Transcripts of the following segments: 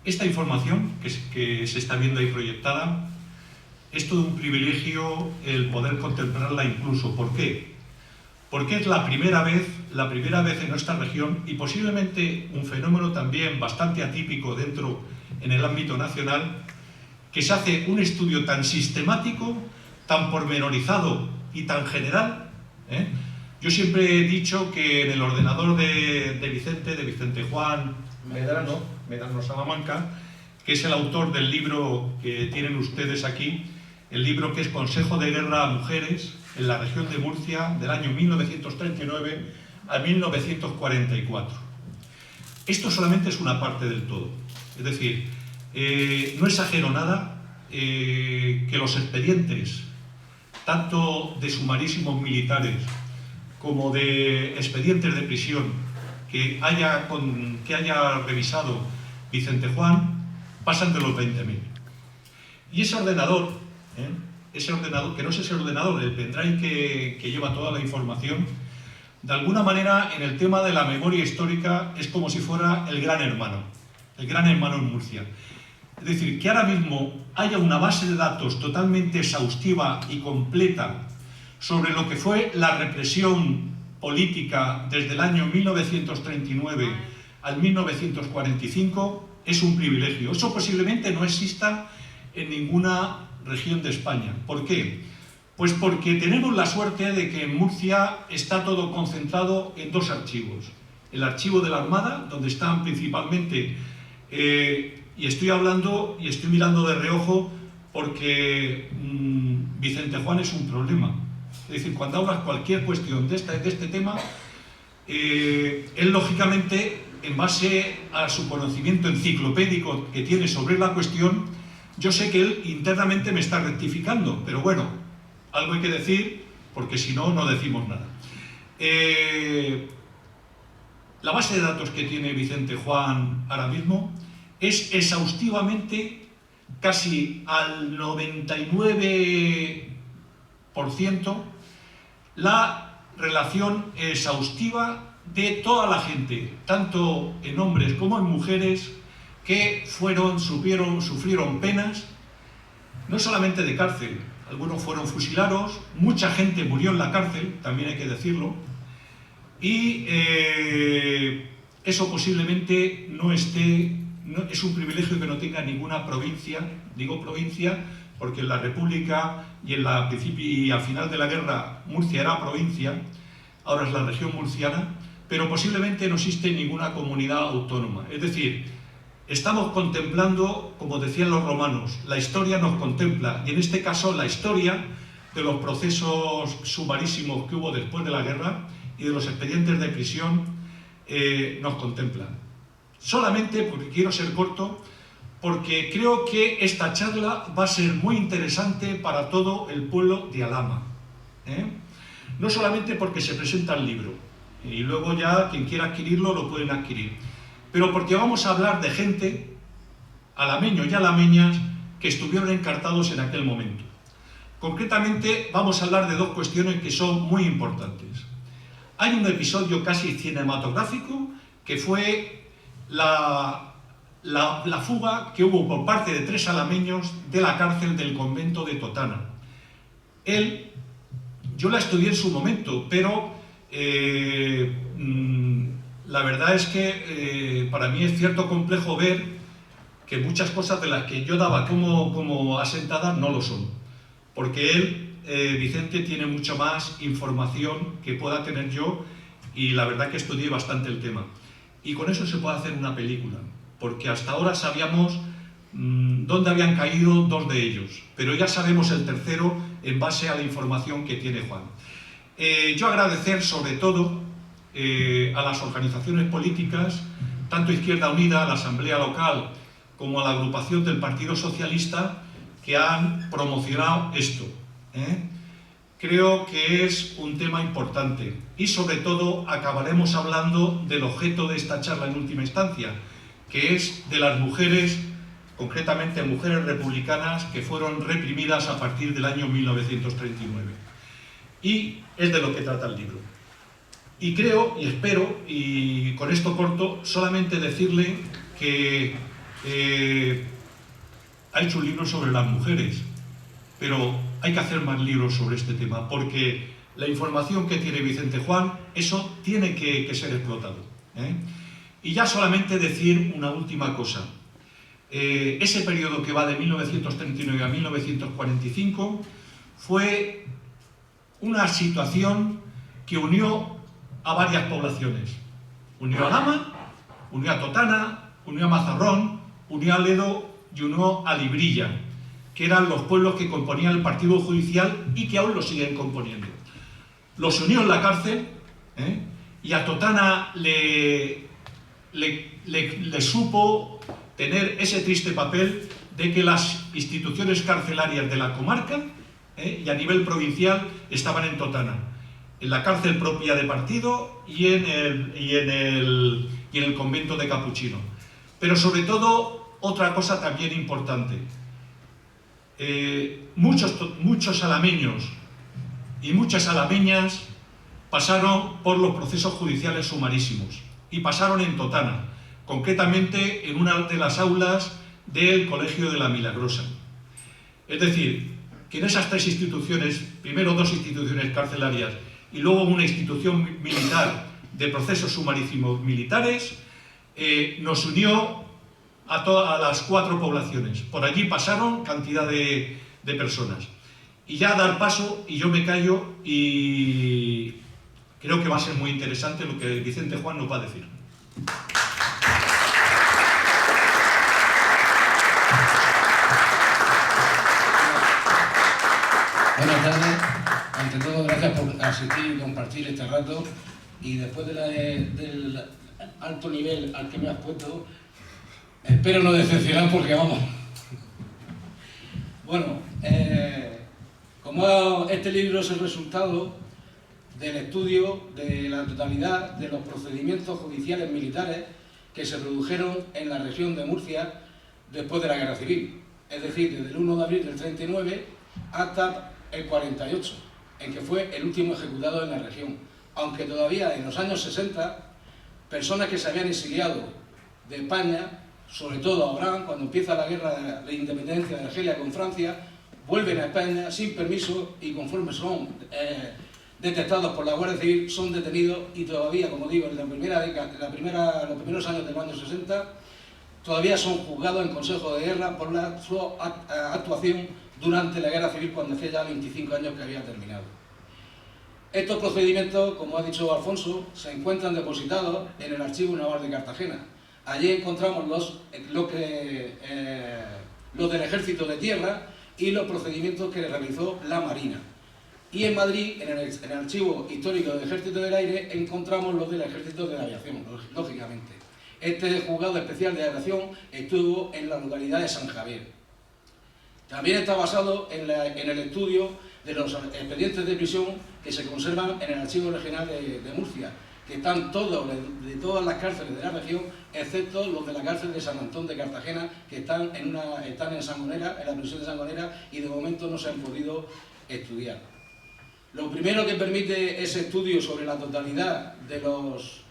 Esta información que se está viendo ahí proyectada es todo un privilegio el poder contemplarla incluso. ¿Por qué? Porque es la primera vez en nuestra región, y posiblemente un fenómeno también bastante atípico en el ámbito nacional, que se hace un estudio tan sistemático, tan pormenorizado y tan general. Yo siempre he dicho que en el ordenador de Vicente Juan Medrano Salamanca, que es el autor del libro que tienen ustedes aquí, el libro que es Consejo de Guerra a Mujeres en la región de Murcia, del año 1939 a 1944. Esto solamente es una parte del todo. Es decir, no exagero nada que los expedientes, tanto de sumarísimos militares como de expedientes de prisión que haya revisado Vicente Juan, pasan de los 20.000. Y ese ordenador, que no es ese ordenador, el pendrive que lleva toda la información, de alguna manera en el tema de la memoria histórica es como si fuera el gran hermano en Murcia. Es decir, que ahora mismo haya una base de datos totalmente exhaustiva y completa sobre lo que fue la represión política desde el año 1939 al 1945 es un privilegio. Eso posiblemente no exista en ninguna región de España. ¿Por qué? Pues porque tenemos la suerte de que en Murcia está todo concentrado en dos archivos. El archivo de la Armada, donde están principalmente, y estoy mirando de reojo porque Vicente Juan es un problema. Es decir, cuando hablas cualquier cuestión de este tema, él lógicamente, en base a su conocimiento enciclopédico que tiene sobre la cuestión, yo sé que él internamente me está rectificando, pero bueno, algo hay que decir, porque si no, no decimos nada. La base de datos que tiene Vicente Juan ahora mismo es exhaustivamente, casi al 99%, la relación exhaustiva de toda la gente, tanto en hombres como en mujeres, que sufrieron penas, no solamente de cárcel, algunos fueron fusilados, mucha gente murió en la cárcel, también hay que decirlo, y eso posiblemente es un privilegio que no tenga ninguna provincia. Digo provincia porque en la República y al final de la guerra Murcia era provincia, ahora es la región murciana, pero posiblemente no existe ninguna comunidad autónoma. Es decir, estamos contemplando, como decían los romanos, la historia nos contempla, y en este caso la historia de los procesos sumarísimos que hubo después de la guerra y de los expedientes de prisión nos contempla. Solamente, porque quiero ser corto, porque creo que esta charla va a ser muy interesante para todo el pueblo de Alhama. No solamente porque se presenta el libro, y luego ya quien quiera adquirirlo lo pueden adquirir, pero porque vamos a hablar de gente, alameños y alameñas, que estuvieron encartados en aquel momento. Concretamente vamos a hablar de dos cuestiones que son muy importantes. Hay un episodio casi cinematográfico que fue la fuga que hubo por parte de 3 alameños de la cárcel del convento de Totana. Yo la estudié en su momento, pero la verdad es que para mí es cierto complejo ver que muchas cosas de las que yo daba como asentadas no lo son. Porque Vicente, tiene mucho más información que pueda tener yo, y la verdad que estudié bastante el tema. Y con eso se puede hacer una película, porque hasta ahora sabíamos dónde habían caído 2 de ellos, pero ya sabemos el tercero en base a la información que tiene Juan. Yo agradecer sobre todo a las organizaciones políticas, tanto Izquierda Unida, la Asamblea Local, como a la agrupación del Partido Socialista, que han promocionado esto. Creo que es un tema importante, y sobre todo acabaremos hablando del objeto de esta charla en última instancia, que es de las mujeres, concretamente mujeres republicanas, que fueron reprimidas a partir del año 1939. Y es de lo que trata el libro. Y creo, y espero, y con esto corto, solamente decirle que ha hecho un libro sobre las mujeres, pero hay que hacer más libros sobre este tema, porque la información que tiene Vicente Juan, eso tiene que ser explotado, ¿eh? Y ya solamente decir una última cosa. Ese periodo que va de 1939 a 1945 fue una situación que unió a varias poblaciones. Unió a Lama, unió a Totana, unió a Mazarrón, unió a Ledo y unió a Librilla, que eran los pueblos que componían el partido judicial y que aún lo siguen componiendo. Los unió en la cárcel, ¿eh? Y a Totana le supo tener ese triste papel de que las instituciones carcelarias de la comarca, y a nivel provincial estaban en Totana, en la cárcel propia de partido y en el convento de Capuchino. Pero sobre todo, otra cosa también importante, muchos alameños y muchas alameñas pasaron por los procesos judiciales sumarísimos y pasaron en Totana, concretamente en una de las aulas del Colegio de la Milagrosa. Es decir, que en esas tres instituciones, primero dos instituciones carcelarias y luego una institución militar de procesos sumarísimos militares, nos unió a las cuatro poblaciones. Por allí pasaron cantidad de personas. Y ya dar paso, y yo me callo, y creo que va a ser muy interesante lo que Vicente Juan nos va a decir. Buenas tardes. Ante todo, gracias por asistir y compartir este rato. Y después del alto nivel al que me has puesto, espero no decepcionar porque vamos. Bueno, como este libro es el resultado del estudio de la totalidad de los procedimientos judiciales militares que se produjeron en la región de Murcia después de la Guerra Civil, es decir, desde el 1 de abril del 39 hasta el 48, en que fue el último ejecutado en la región, aunque todavía en los años 60, personas que se habían exiliado de España, sobre todo ahora, cuando empieza la guerra de independencia de Argelia con Francia, vuelven a España sin permiso y conforme son detectados por la Guardia Civil, son detenidos y todavía, como digo, en la primera década, los primeros años de los años 60, todavía son juzgados en Consejo de Guerra por su actuación durante la Guerra Civil, cuando hacía ya 25 años que había terminado. Estos procedimientos, como ha dicho Alfonso, se encuentran depositados en el Archivo Naval de Cartagena. Allí encontramos los del Ejército de Tierra y los procedimientos que realizó la Marina. Y en Madrid, en el Archivo Histórico del Ejército del Aire, encontramos los del Ejército de la Aviación, lógicamente. Este juzgado especial de aviación estuvo en la localidad de San Javier. También está basado en el estudio de los expedientes de prisión que se conservan en el Archivo Regional de Murcia, que están todos, de todas las cárceles de la región, excepto los de la cárcel de San Antón de Cartagena, que están en Sangonera, en la prisión de Sangonera, y de momento no se han podido estudiar. Lo primero que permite ese estudio sobre la totalidad de los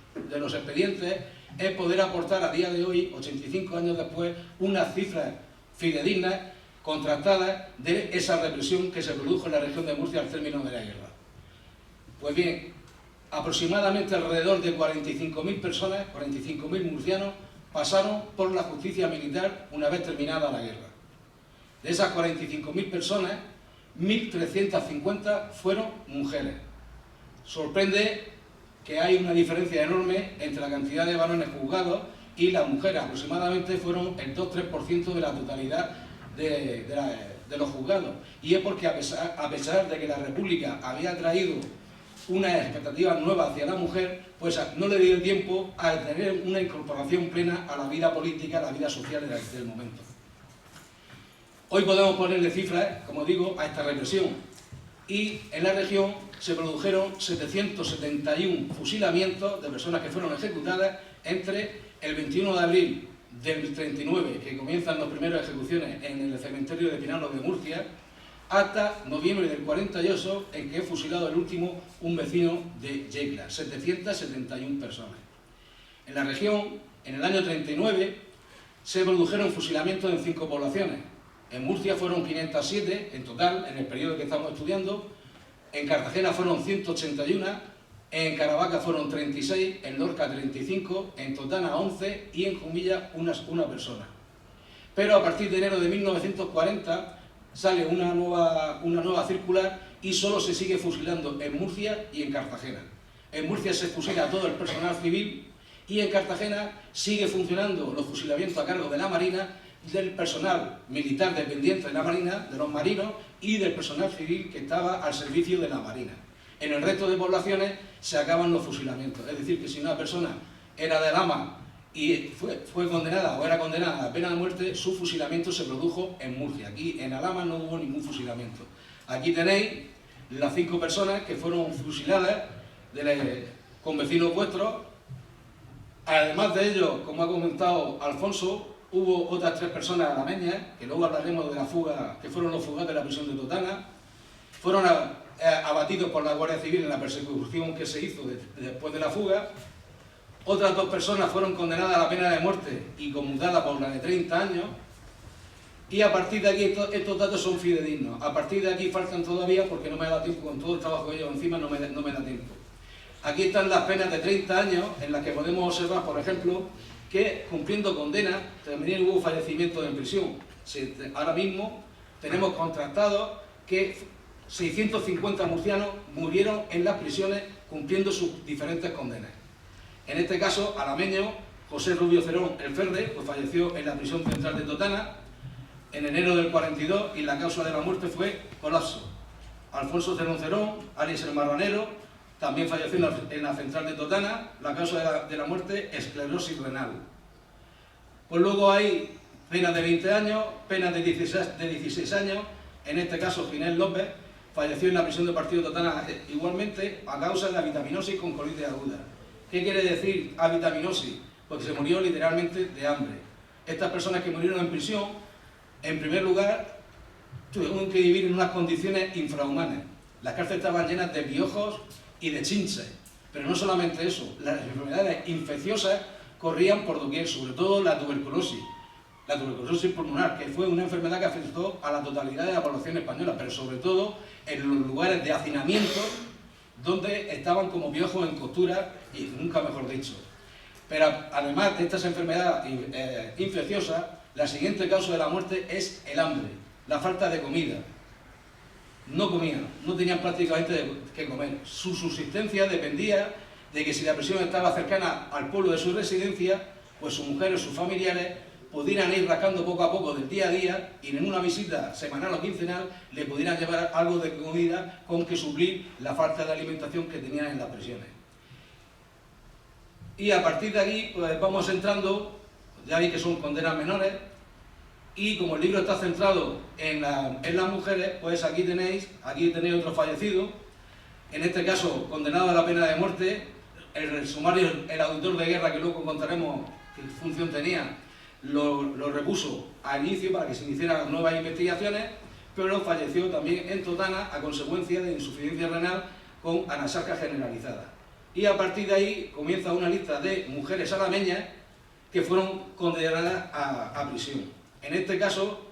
expedientes es poder aportar a día de hoy, 85 años después, unas cifras fidedignas, contrastadas, de esa represión que se produjo en la región de Murcia al término de la guerra. Pues bien, aproximadamente alrededor de 45.000 personas, 45.000 murcianos, pasaron por la justicia militar una vez terminada la guerra. De esas 45.000 personas, 1.350 fueron mujeres. Sorprende que hay una diferencia enorme entre la cantidad de varones juzgados y las mujeres. Aproximadamente fueron el 2-3% de la totalidad de los juzgados. Y es porque a pesar de que la República había traído una expectativa nueva hacia la mujer, pues no le dio tiempo a tener una incorporación plena a la vida política, a la vida social del momento. Hoy podemos ponerle cifras, como digo, a esta represión. Y en la región se produjeron 771 fusilamientos de personas que fueron ejecutadas entre el 21 de abril del 39, que comienzan las primeras ejecuciones en el cementerio de Pinalos de Murcia, hasta noviembre del 48, en que es fusilado el último, un vecino de Yecla, 771 personas. En la región, en el año 39, se produjeron fusilamientos en 5 poblaciones. En Murcia fueron 507 en total, en el periodo que estamos estudiando. En Cartagena fueron 181, en Caravaca fueron 36, en Lorca 35, en Totana 11 y en Jumilla una persona. Pero a partir de enero de 1940 sale una nueva circular y solo se sigue fusilando en Murcia y en Cartagena. En Murcia se fusila a todo el personal civil y en Cartagena sigue funcionando los fusilamientos a cargo de la Marina, del personal militar dependiente de la Marina, de los marinos y del personal civil que estaba al servicio de la Marina. En el resto de poblaciones se acaban los fusilamientos, es decir, que si una persona era de Alhama y fue condenada o era condenada a pena de muerte, su fusilamiento se produjo en Murcia. Aquí en Alhama no hubo ningún fusilamiento. Aquí tenéis las 5 personas que fueron fusiladas con vecinos vuestros. Además de ello, como ha comentado Alfonso, hubo otras 3 personas alameñas, que luego hablaremos de la fuga, que fueron los fugados de la prisión de Totana. Fueron abatidos por la Guardia Civil en la persecución que se hizo después de la fuga. Otras 2 personas fueron condenadas a la pena de muerte y conmutadas por la de 30 años. Y a partir de aquí, estos datos son fidedignos. A partir de aquí faltan todavía, porque no me da tiempo, con todo el trabajo que llevo encima no me da tiempo. Aquí están las penas de 30 años, en las que podemos observar, por ejemplo, que cumpliendo condena también hubo fallecimientos en prisión. Ahora mismo tenemos contrastado que 650 murcianos murieron en las prisiones cumpliendo sus diferentes condenas. En este caso, alameño, José Rubio Cerón El Ferde, pues falleció en la prisión central de Totana en enero del 42 y la causa de la muerte fue colapso. Alfonso Cerón Cerón, alias el Marranero, también falleció en la central de Totana, la causa de la muerte, esclerosis renal. Pues luego hay penas de 20 años, penas de 16 años, en este caso Ginés López falleció en la prisión del partido de Totana igualmente a causa de la vitaminosis con colitis aguda. ¿Qué quiere decir avitaminosis? Pues que se murió literalmente de hambre. Estas personas que murieron en prisión, en primer lugar, tuvieron que vivir en unas condiciones infrahumanas. Las cárceles estaban llenas de piojos y de chinches. Pero no solamente eso, las enfermedades infecciosas corrían por doquier, sobre todo la tuberculosis pulmonar, que fue una enfermedad que afectó a la totalidad de la población española, pero sobre todo en los lugares de hacinamiento, donde estaban como piojos en costura, y nunca mejor dicho. Pero además de estas enfermedades infecciosas, la siguiente causa de la muerte es el hambre, la falta de comida. No comían, no tenían prácticamente que comer. Su subsistencia dependía de que si la prisión estaba cercana al pueblo de su residencia, pues sus mujeres, sus familiares, pudieran ir rascando poco a poco del día a día y en una visita semanal o quincenal le pudieran llevar algo de comida con que suplir la falta de alimentación que tenían en las prisiones. Y a partir de aquí pues vamos entrando, ya vi que son condenas menores, y como el libro está centrado en las mujeres, pues aquí tenéis otro fallecido, en este caso condenado a la pena de muerte. El sumario, el auditor de guerra, que luego contaremos qué función tenía, lo repuso al inicio para que se iniciaran nuevas investigaciones, pero falleció también en Totana a consecuencia de insuficiencia renal con anasarca generalizada. Y a partir de ahí comienza una lista de mujeres alameñas que fueron condenadas a prisión. En este caso,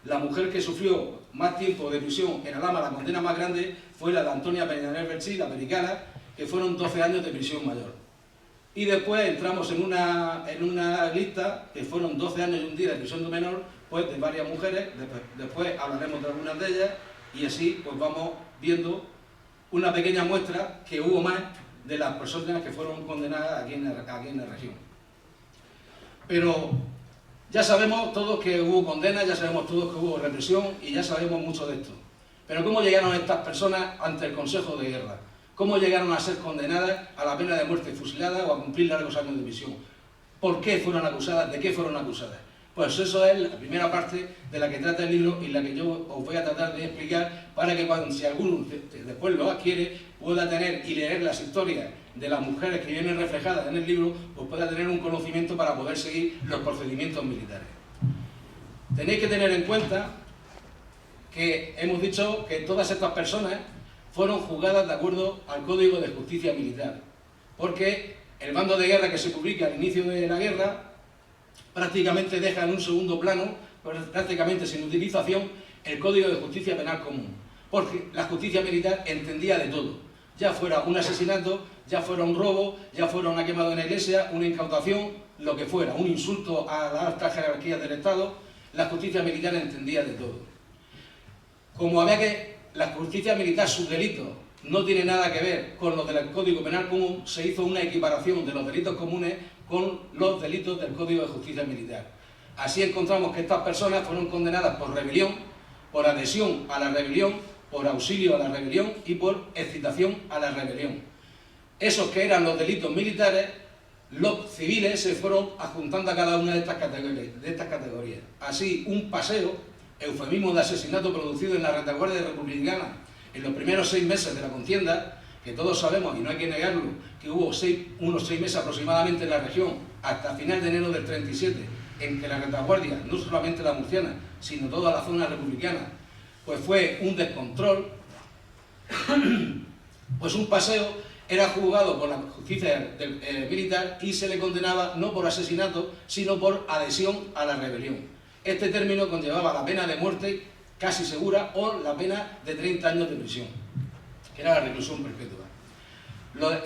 la mujer que sufrió más tiempo de prisión en Alhama, la condena más grande, fue la de Antonia Peñaner Berchí, la americana, que fueron 12 años de prisión mayor. Y después entramos en una lista que fueron 12 años y un día de prisión menor, pues de varias mujeres. Después hablaremos de algunas de ellas y así pues vamos viendo una pequeña muestra que hubo más de las personas que fueron condenadas aquí en la región. Pero ya sabemos todos que hubo condenas, ya sabemos todos que hubo represión y ya sabemos mucho de esto. Pero ¿cómo llegaron estas personas ante el Consejo de Guerra? ¿Cómo llegaron a ser condenadas a la pena de muerte y fusiladas o a cumplir largos años de prisión? ¿Por qué fueron acusadas? ¿De qué fueron acusadas? Pues eso es la primera parte de la que trata el libro y la que yo os voy a tratar de explicar para que si alguno después lo adquiere pueda tener y leer las historias de las mujeres que vienen reflejadas en el libro, pues pueda tener un conocimiento para poder seguir los procedimientos militares. Tenéis que tener en cuenta que hemos dicho que todas estas personas fueron juzgadas de acuerdo al Código de Justicia Militar, porque el bando de guerra que se publica al inicio de la guerra prácticamente deja en un segundo plano, prácticamente sin utilización, el Código de Justicia Penal Común, porque la justicia militar entendía de todo, ya fuera un asesinato, ya fuera un robo, ya fuera una quemada en la iglesia, una incautación, lo que fuera, un insulto a las altas jerarquías del Estado, la justicia militar entendía de todo. Como había que la justicia militar, sus delitos, no tiene nada que ver con los del Código Penal Común, se hizo una equiparación de los delitos comunes con los delitos del Código de Justicia Militar. Así encontramos que estas personas fueron condenadas por rebelión, por adhesión a la rebelión, por auxilio a la rebelión y por excitación a la rebelión. Esos que eran los delitos militares, los civiles se fueron adjuntando a cada una de estas categorías. Así, un paseo, eufemismo de asesinato producido en la retaguardia republicana en los primeros 6 meses de la contienda, que todos sabemos, y no hay que negarlo, que hubo unos 6 meses aproximadamente en la región, hasta final de enero del 37, en que la retaguardia, no solamente la murciana, sino toda la zona republicana, pues fue un descontrol, pues un paseo era juzgado por la justicia militar y se le condenaba no por asesinato, sino por adhesión a la rebelión. Este término conllevaba la pena de muerte casi segura o la pena de 30 años de prisión, que era la reclusión perpetua.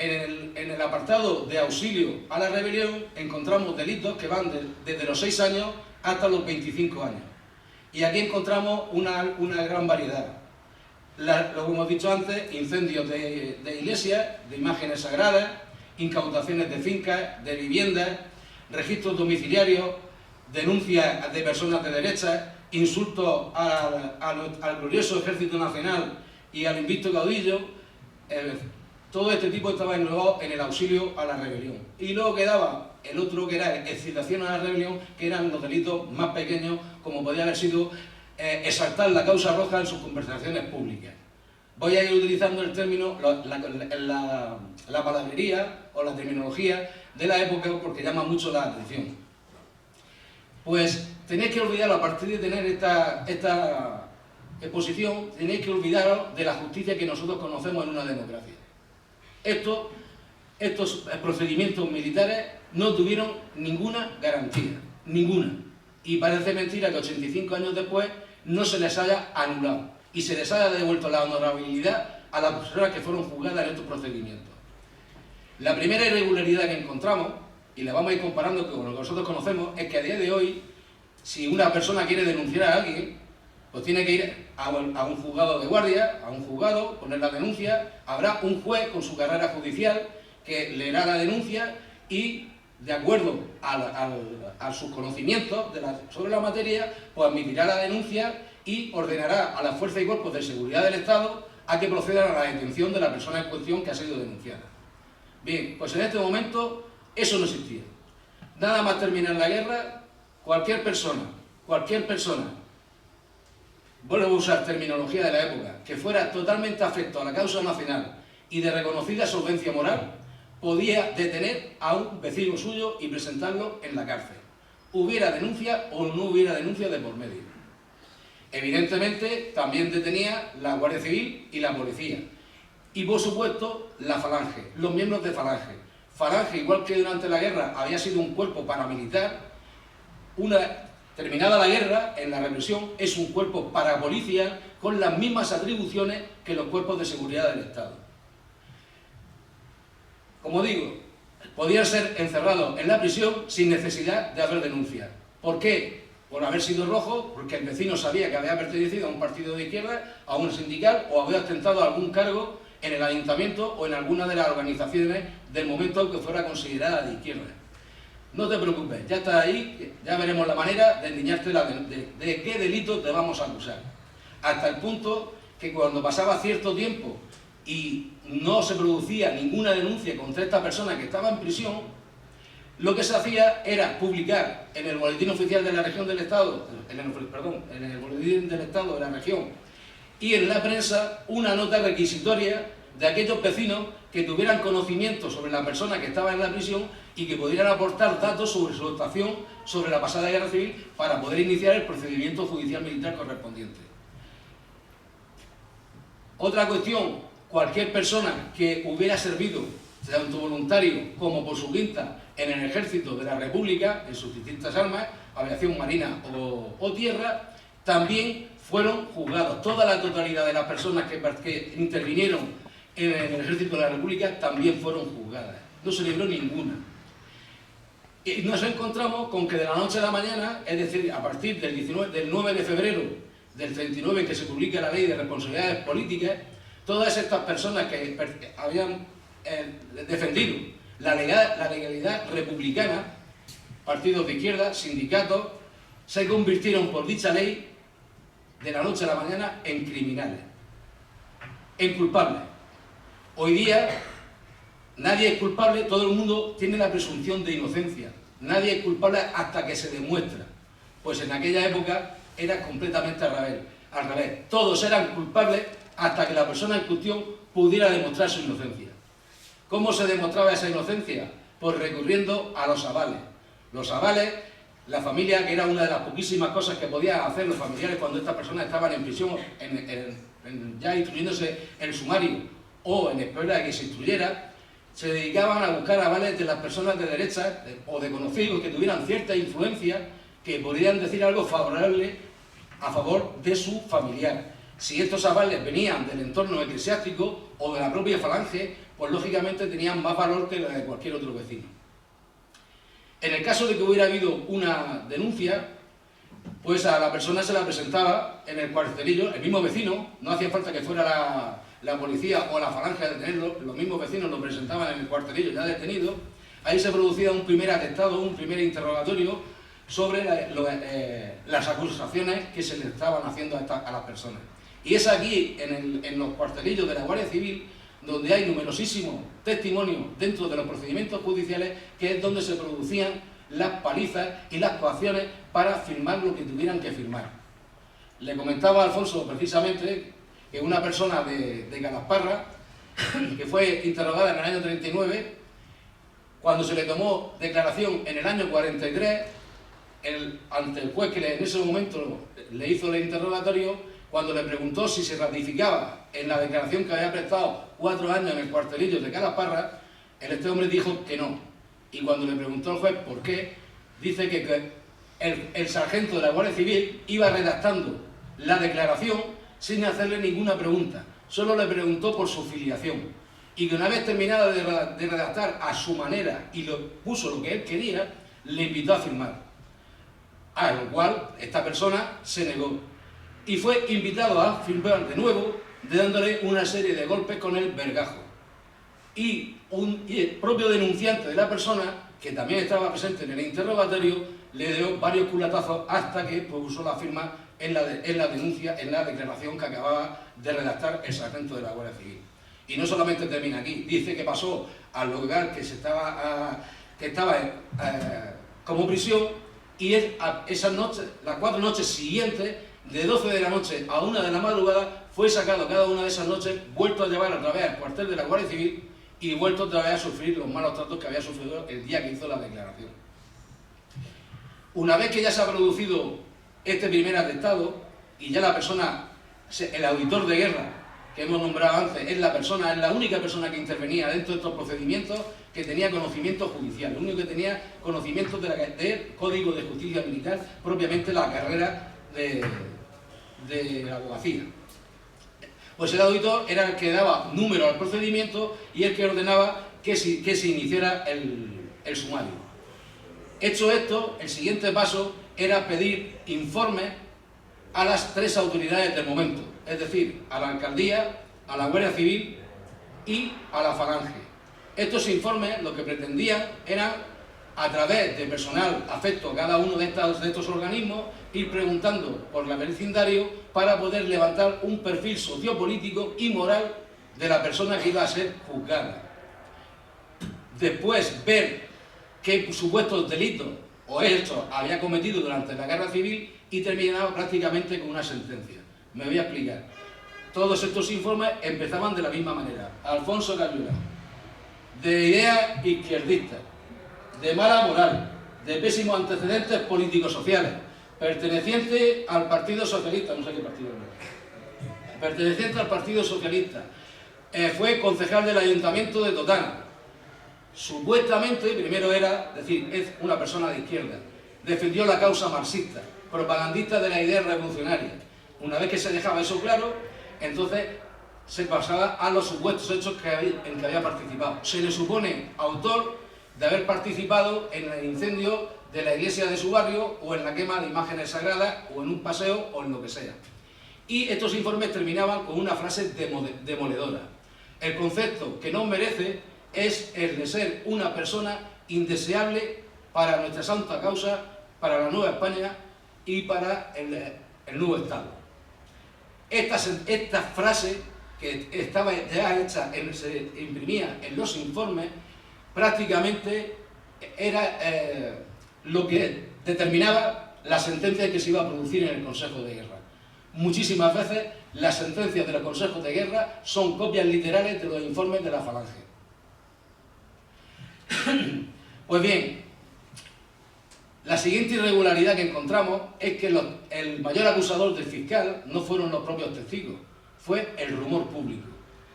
En el apartado de auxilio a la rebelión encontramos delitos que van desde los 6 años hasta los 25 años. Y aquí encontramos una gran variedad. Lo que hemos dicho antes, incendios de iglesias, de imágenes sagradas, incautaciones de fincas, de viviendas, registros domiciliarios, denuncias de personas de derecha, insultos al glorioso Ejército Nacional y al invicto caudillo. Todo este tipo estaba englobado en el auxilio a la rebelión. Y luego quedaba el otro, que era excitación a la rebelión, que eran los delitos más pequeños, como podía haber sido exaltar la causa roja en sus conversaciones públicas. Voy a ir utilizando el término, la palabrería o la terminología de la época porque llama mucho la atención. Pues tenéis que olvidaros, a partir de tener esta exposición, tenéis que olvidaros de la justicia que nosotros conocemos en una democracia. Estos procedimientos militares no tuvieron ninguna garantía, ninguna. Y parece mentira que 85 años después no se les haya anulado y se les haya devuelto la honorabilidad a las personas que fueron juzgadas en estos procedimientos. La primera irregularidad que encontramos, y la vamos a ir comparando con lo que nosotros conocemos, es que a día de hoy, si una persona quiere denunciar a alguien, pues tiene que ir a un juzgado de guardia, a un juzgado, poner la denuncia, habrá un juez con su carrera judicial que leerá la denuncia y, de acuerdo a sus conocimientos sobre la materia, pues admitirá la denuncia y ordenará a las fuerzas y cuerpos de seguridad del Estado a que procedan a la detención de la persona en cuestión que ha sido denunciada. Bien, pues en este momento eso no existía. Nada más terminar la guerra, cualquier persona, vuelvo a usar terminología de la época, que fuera totalmente afecto a la causa nacional y de reconocida solvencia moral, podía detener a un vecino suyo y presentarlo en la cárcel. Hubiera denuncia o no hubiera denuncia de por medio. Evidentemente, también detenía la Guardia Civil y la policía. Y, por supuesto, la Falange, los miembros de Falange. Falange, igual que durante la guerra, había sido un cuerpo paramilitar. Terminada la guerra, en la represión, es un cuerpo parapolicial con las mismas atribuciones que los cuerpos de seguridad del Estado. Como digo, podían ser encerrados en la prisión sin necesidad de haber denuncia. ¿Por qué? Por haber sido rojo, porque el vecino sabía que había pertenecido a un partido de izquierda, a un sindical, o había ostentado algún cargo en el ayuntamiento o en alguna de las organizaciones del momento que fuera considerada de izquierda. No te preocupes, ya está ahí, ya veremos la manera de endiñarte de qué delito te vamos a acusar. Hasta el punto que cuando pasaba cierto tiempo y no se producía ninguna denuncia contra esta persona que estaba en prisión, lo que se hacía era publicar en el boletín oficial de la región del Estado, en el boletín del Estado de la región y en la prensa una nota requisitoria de aquellos vecinos que tuvieran conocimiento sobre la persona que estaba en la prisión y que pudieran aportar datos sobre su actuación sobre la pasada guerra civil para poder iniciar el procedimiento judicial militar correspondiente. Otra cuestión, cualquier persona que hubiera servido tanto voluntario como por su quinta, en el ejército de la República, en sus distintas armas, aviación marina o tierra, también fueron juzgados. Toda la totalidad de las personas que intervinieron en el ejército de la República también fueron juzgadas. No se libró ninguna. Y nos encontramos con que de la noche a la mañana, es decir, a partir del 9 de febrero del 39, que se publica la Ley de Responsabilidades Políticas, todas estas personas que habían defendido la legalidad republicana, partidos de izquierda, sindicatos, se convirtieron por dicha ley de la noche a la mañana en criminales, en culpables. Hoy día nadie es culpable, todo el mundo tiene la presunción de inocencia. Nadie es culpable hasta que se demuestra. Pues en aquella época era completamente al revés. Todos eran culpables hasta que la persona en cuestión pudiera demostrar su inocencia. ¿Cómo se demostraba esa inocencia? Pues recurriendo a los avales. Los avales, la familia, que era una de las poquísimas cosas que podían hacer los familiares cuando estas personas estaban en prisión, ya instruyéndose el sumario o en espera de que se instruyera, se dedicaban a buscar avales de las personas de derecha o de conocidos que tuvieran cierta influencia, que podrían decir algo favorable a favor de su familiar. Si estos avales venían del entorno eclesiástico o de la propia falange, pues lógicamente tenían más valor que la de cualquier otro vecino. En el caso de que hubiera habido una denuncia, pues a la persona se la presentaba en el cuartelillo, el mismo vecino, no hacía falta que fuera la policía o la falange a detenerlo, los mismos vecinos lo presentaban en el cuartelillo ya detenido. Ahí se producía un primer atestado, un primer interrogatorio sobre las acusaciones que se le estaban haciendo a las personas. Y es aquí, en los cuartelillos de la Guardia Civil, donde hay numerosísimos testimonios dentro de los procedimientos judiciales, que es donde se producían las palizas y las coacciones para firmar lo que tuvieran que firmar. Le comentaba a Alfonso precisamente que una persona de Calasparra, que fue interrogada en el año 39, cuando se le tomó declaración en el año 43, ante el juez que en ese momento le hizo el interrogatorio, cuando le preguntó si se ratificaba en la declaración que había prestado 4 años en el cuartelillo de Calasparra, este hombre dijo que no. Y cuando le preguntó al juez por qué, dice que el sargento de la Guardia Civil iba redactando la declaración sin hacerle ninguna pregunta, solo le preguntó por su filiación. Y que una vez terminada de redactar a su manera y puso lo que él quería, le invitó a firmar. A lo cual esta persona se negó. Y fue invitado a firmar de nuevo, dándole una serie de golpes con el vergajo. Y el propio denunciante de la persona, que también estaba presente en el interrogatorio, le dio varios culatazos hasta que puso la firma en la denuncia, en la declaración que acababa de redactar el sargento de la Guardia Civil. Y no solamente termina aquí, dice que pasó al lugar que estaba como prisión, y esas noches, las 4 noches siguientes, de 12 de la noche a 1 de la madrugada, fue sacado cada una de esas noches, vuelto a llevar otra vez al cuartel de la Guardia Civil y vuelto otra vez a sufrir los malos tratos que había sufrido el día que hizo la declaración. Una vez que ya se ha producido este primer atestado y ya la persona, el auditor de guerra que hemos nombrado antes, es la única persona que intervenía dentro de estos procedimientos que tenía conocimiento judicial, el único que tenía conocimiento del Código de Justicia Militar, propiamente la carrera de la abogacía. Pues el auditor era el que daba número al procedimiento y el que ordenaba que se iniciara el sumario. Hecho esto, el siguiente paso era pedir informes a las 3 autoridades del momento, es decir, a la alcaldía, a la Guardia Civil y a la falange. Estos informes lo que pretendían eran, a través de personal afecto a cada uno de estos organismos, ir preguntando por el vecindario para poder levantar un perfil sociopolítico y moral de la persona que iba a ser juzgada. Después ver qué supuestos delitos o hechos había cometido durante la guerra civil y terminaba prácticamente con una sentencia. Me voy a explicar. Todos estos informes empezaban de la misma manera. Alfonso Cayula, de ideas izquierdistas, de mala moral, de pésimos antecedentes políticos sociales, perteneciente al Partido Socialista, no sé qué partido es, perteneciente al Partido Socialista, fue concejal del Ayuntamiento de Totana, Supuestamente, primero era decir, es una persona de izquierda, defendió la causa marxista, propagandista de la idea revolucionaria. Una vez que se dejaba eso claro, entonces se pasaba a los supuestos hechos en que había participado. Se le supone autor de haber participado en el incendio de la iglesia de su barrio, o en la quema de imágenes sagradas, o en un paseo, o en lo que sea. Y estos informes terminaban con una frase demoledora. El concepto que nos merece es el de ser una persona indeseable para nuestra santa causa, para la Nueva España y para el nuevo Estado. Esta frase, que estaba ya hecha, se imprimía en los informes, prácticamente era lo que determinaba la sentencia que se iba a producir en el Consejo de Guerra. Muchísimas veces las sentencias de los consejos de guerra son copias literales de los informes de la Falange. Pues bien, la siguiente irregularidad que encontramos es que el mayor acusador del fiscal no fueron los propios testigos, fue el rumor público,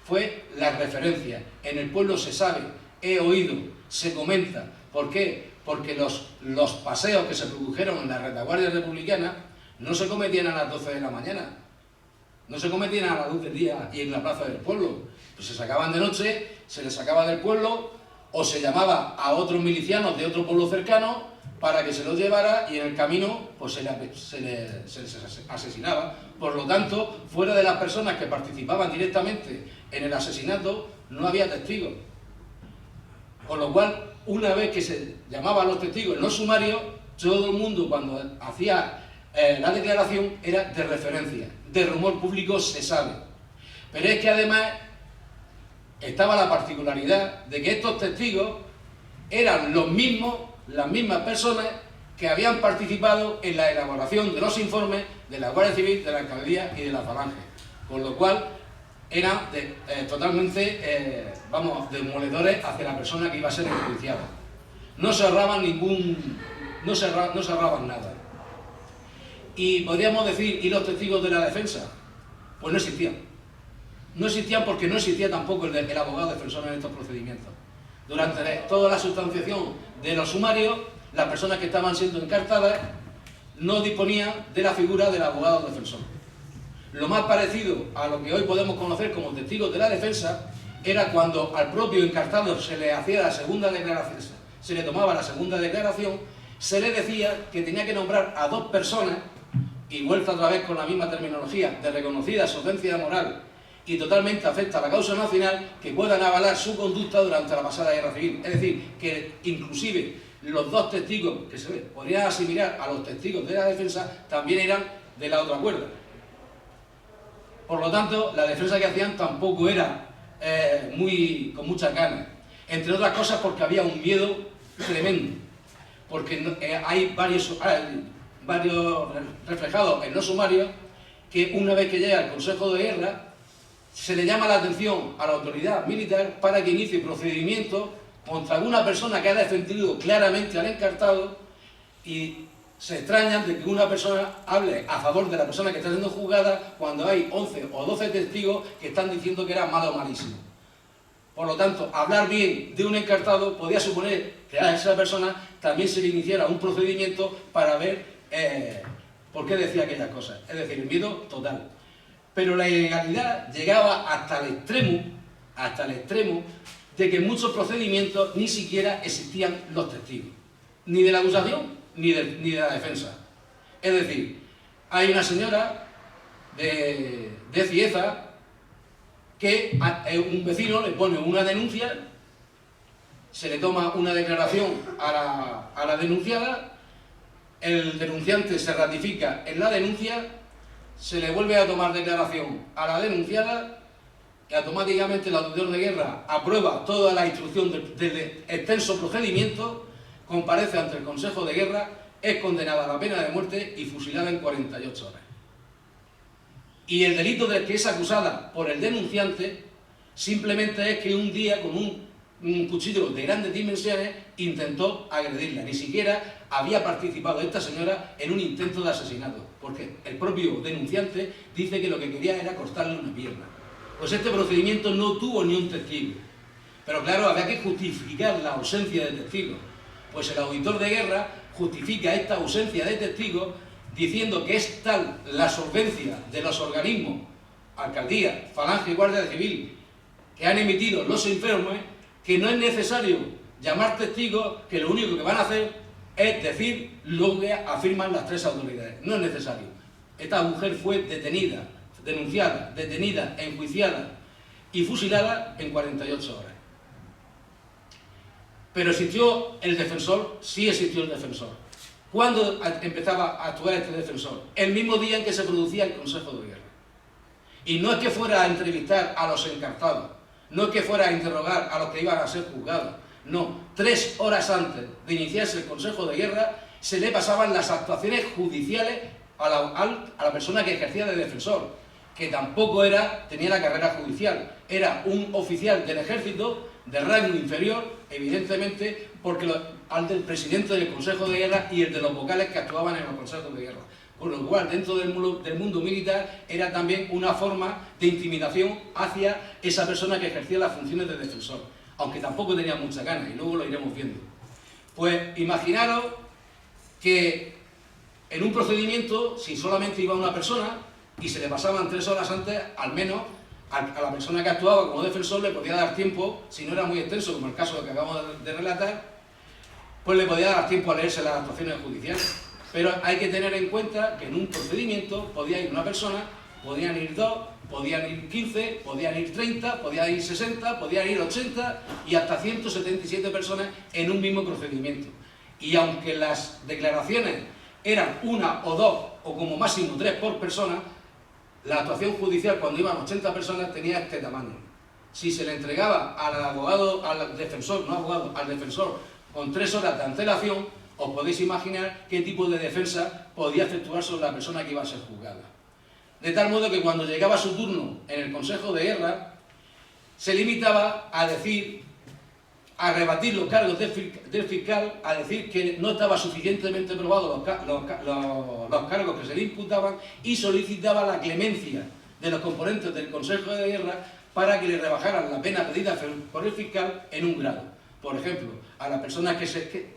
fue la referencia. En el pueblo se sabe, he oído, se comenta. ¿Por qué? Porque los paseos que se produjeron en la retaguardia republicana no se cometían a las 12 de la mañana, no se cometían a la luz del día y en la plaza del pueblo. Pues se sacaban de noche, se les sacaba del pueblo, o se llamaba a otros milicianos de otro pueblo cercano para que se los llevara, y en el camino pues se les asesinaba. Por lo tanto, fuera de las personas que participaban directamente en el asesinato, no había testigos. Con lo cual, una vez que se llamaban a los testigos en los sumarios, todo el mundo, cuando hacía la declaración, era de referencia, de rumor público se sabe. Pero es que además estaba la particularidad de que estos testigos eran las mismas personas que habían participado en la elaboración de los informes de la Guardia Civil, de la Alcaldía y de la Falange. Con lo cual eran totalmente, demoledores hacia la persona que iba a ser enjuiciada. No se ahorraban no se ahorraban nada. Y podríamos decir, ¿y los testigos de la defensa? Pues no existían. No existían porque no existía tampoco el abogado defensor en estos procedimientos. Durante toda la sustanciación de los sumarios, las personas que estaban siendo encartadas no disponían de la figura del abogado defensor. Lo más parecido a lo que hoy podemos conocer como testigos de la defensa era cuando al propio encartado se le hacía la segunda declaración, se le tomaba la segunda declaración, se le decía que tenía que nombrar a 2 personas, y vuelta otra vez con la misma terminología, de reconocida solvencia moral y totalmente afecta a la causa nacional, que puedan avalar su conducta durante la pasada guerra civil. Es decir, que inclusive los 2 testigos que se podrían asimilar a los testigos de la defensa también eran de la otra cuerda. Por lo tanto, la defensa que hacían tampoco era con muchas ganas. Entre otras cosas porque había un miedo tremendo. Porque hay varios reflejados en los sumarios que una vez que llega el Consejo de Guerra se le llama la atención a la autoridad militar para que inicie procedimientos contra alguna persona que ha defendido claramente al encartado, y se extrañan de que una persona hable a favor de la persona que está siendo juzgada cuando hay 11 o 12 testigos que están diciendo que era malo o malísimo. Por lo tanto, hablar bien de un encartado podía suponer que a esa persona también se le iniciara un procedimiento para ver por qué decía aquellas cosas. Es decir, el miedo total. Pero la ilegalidad llegaba hasta el extremo de que en muchos procedimientos ni siquiera existían los testigos, ni de la acusación ni de la defensa. Es decir, hay una señora de Cieza que un vecino le pone una denuncia, se le toma una declaración a la denunciada, el denunciante se ratifica en la denuncia, se le vuelve a tomar declaración a la denunciada y automáticamente el auditor de guerra aprueba toda la instrucción del extenso procedimiento, comparece ante el Consejo de Guerra, es condenada a la pena de muerte y fusilada en 48 horas. Y el delito del que es acusada por el denunciante simplemente es que un día con un cuchillo de grandes dimensiones intentó agredirla. Ni siquiera había participado esta señora en un intento de asesinato, porque el propio denunciante dice que lo que quería era cortarle una pierna. Pues este procedimiento no tuvo ni un testigo. Pero claro, había que justificar la ausencia de testigos. Pues el auditor de guerra justifica esta ausencia de testigos diciendo que es tal la solvencia de los organismos, alcaldía, falange y guardia civil, que han emitido los informes, que no es necesario llamar testigos, que lo único que van a hacer es decir lo que afirman las tres autoridades. No es necesario. Esta mujer fue detenida, denunciada, detenida, enjuiciada y fusilada en 48 horas. Pero existió el defensor, sí existió el defensor. ¿Cuándo empezaba a actuar este defensor? El mismo día en que se producía el Consejo de Guerra. Y no es que fuera a entrevistar a los encartados, no es que fuera a interrogar a los que iban a ser juzgados, no. 3 horas antes de iniciarse el Consejo de Guerra se le pasaban las actuaciones judiciales a la persona que ejercía de defensor, que tampoco tenía la carrera judicial, era un oficial del ejército de rango inferior, evidentemente, porque al del presidente del Consejo de Guerra y el de los vocales que actuaban en los consejos de guerra. Con lo cual, dentro del mundo militar, era también una forma de intimidación hacia esa persona que ejercía las funciones de defensor, aunque tampoco tenía mucha gana, y luego lo iremos viendo. Pues imaginaros que en un procedimiento, si solamente iba una persona y se le pasaban 3 horas antes, al menos a la persona que actuaba como defensor le podía dar tiempo, si no era muy extenso, como el caso que acabamos de relatar, pues le podía dar tiempo a leerse las actuaciones judiciales. Pero hay que tener en cuenta que en un procedimiento podía ir una persona, podían ir 2, podían ir 15, podían ir 30, podían ir 60, podían ir 80 y hasta 177 personas en un mismo procedimiento. Y aunque las declaraciones eran 1 o 2 o como máximo 3 por persona, la actuación judicial cuando iban 80 personas tenía este tamaño. Si se le entregaba al abogado, al defensor, no abogado, al defensor con 3 horas de antelación, os podéis imaginar qué tipo de defensa podía efectuar sobre la persona que iba a ser juzgada. De tal modo que cuando llegaba su turno en el Consejo de Guerra, se limitaba a decir, a rebatir los cargos del fiscal, a decir que no estaba suficientemente probado los cargos que se le imputaban y solicitaba la clemencia de los componentes del Consejo de Guerra para que le rebajaran la pena pedida por el fiscal en un grado. Por ejemplo, a la persona que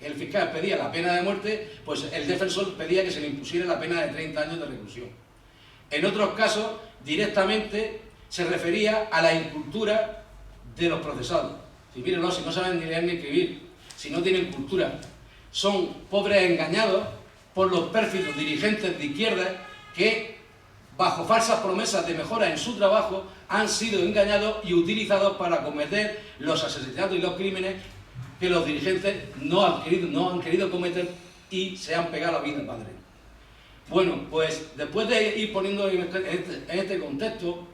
el fiscal pedía la pena de muerte, pues el defensor pedía que se le impusiera la pena de 30 años de reclusión. En otros casos, directamente se refería a la incultura de los procesados. Si mírenlo, si no saben ni leer ni escribir, si no tienen cultura, son pobres engañados por los pérfidos dirigentes de izquierda que, bajo falsas promesas de mejora en su trabajo, han sido engañados y utilizados para cometer los asesinatos y los crímenes que los dirigentes no han querido cometer y se han pegado la vida al padre. Bueno, pues después de ir poniendo en este contexto,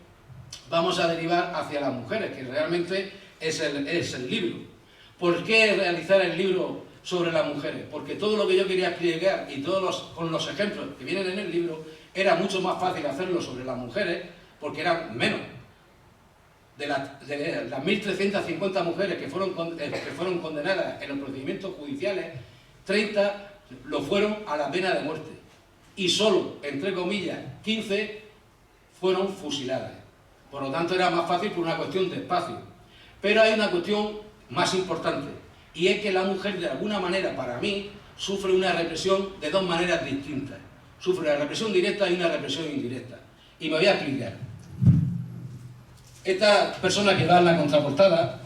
vamos a derivar hacia las mujeres, que realmente es el libro. ¿Por qué realizar el libro sobre las mujeres? Porque todo lo que yo quería explicar y con los ejemplos que vienen en el libro, era mucho más fácil hacerlo sobre las mujeres, porque eran menos. De las 1.350 mujeres que fueron condenadas en los procedimientos judiciales, 30 lo fueron a la pena de muerte. Y solo, entre comillas, 15 fueron fusiladas. Por lo tanto, era más fácil por una cuestión de espacio. Pero hay una cuestión más importante, y es que la mujer, de alguna manera, para mí, sufre una represión de 2 maneras distintas. Sufre una represión directa y una represión indirecta. Y me voy a explicar. Esta persona que va en la contraportada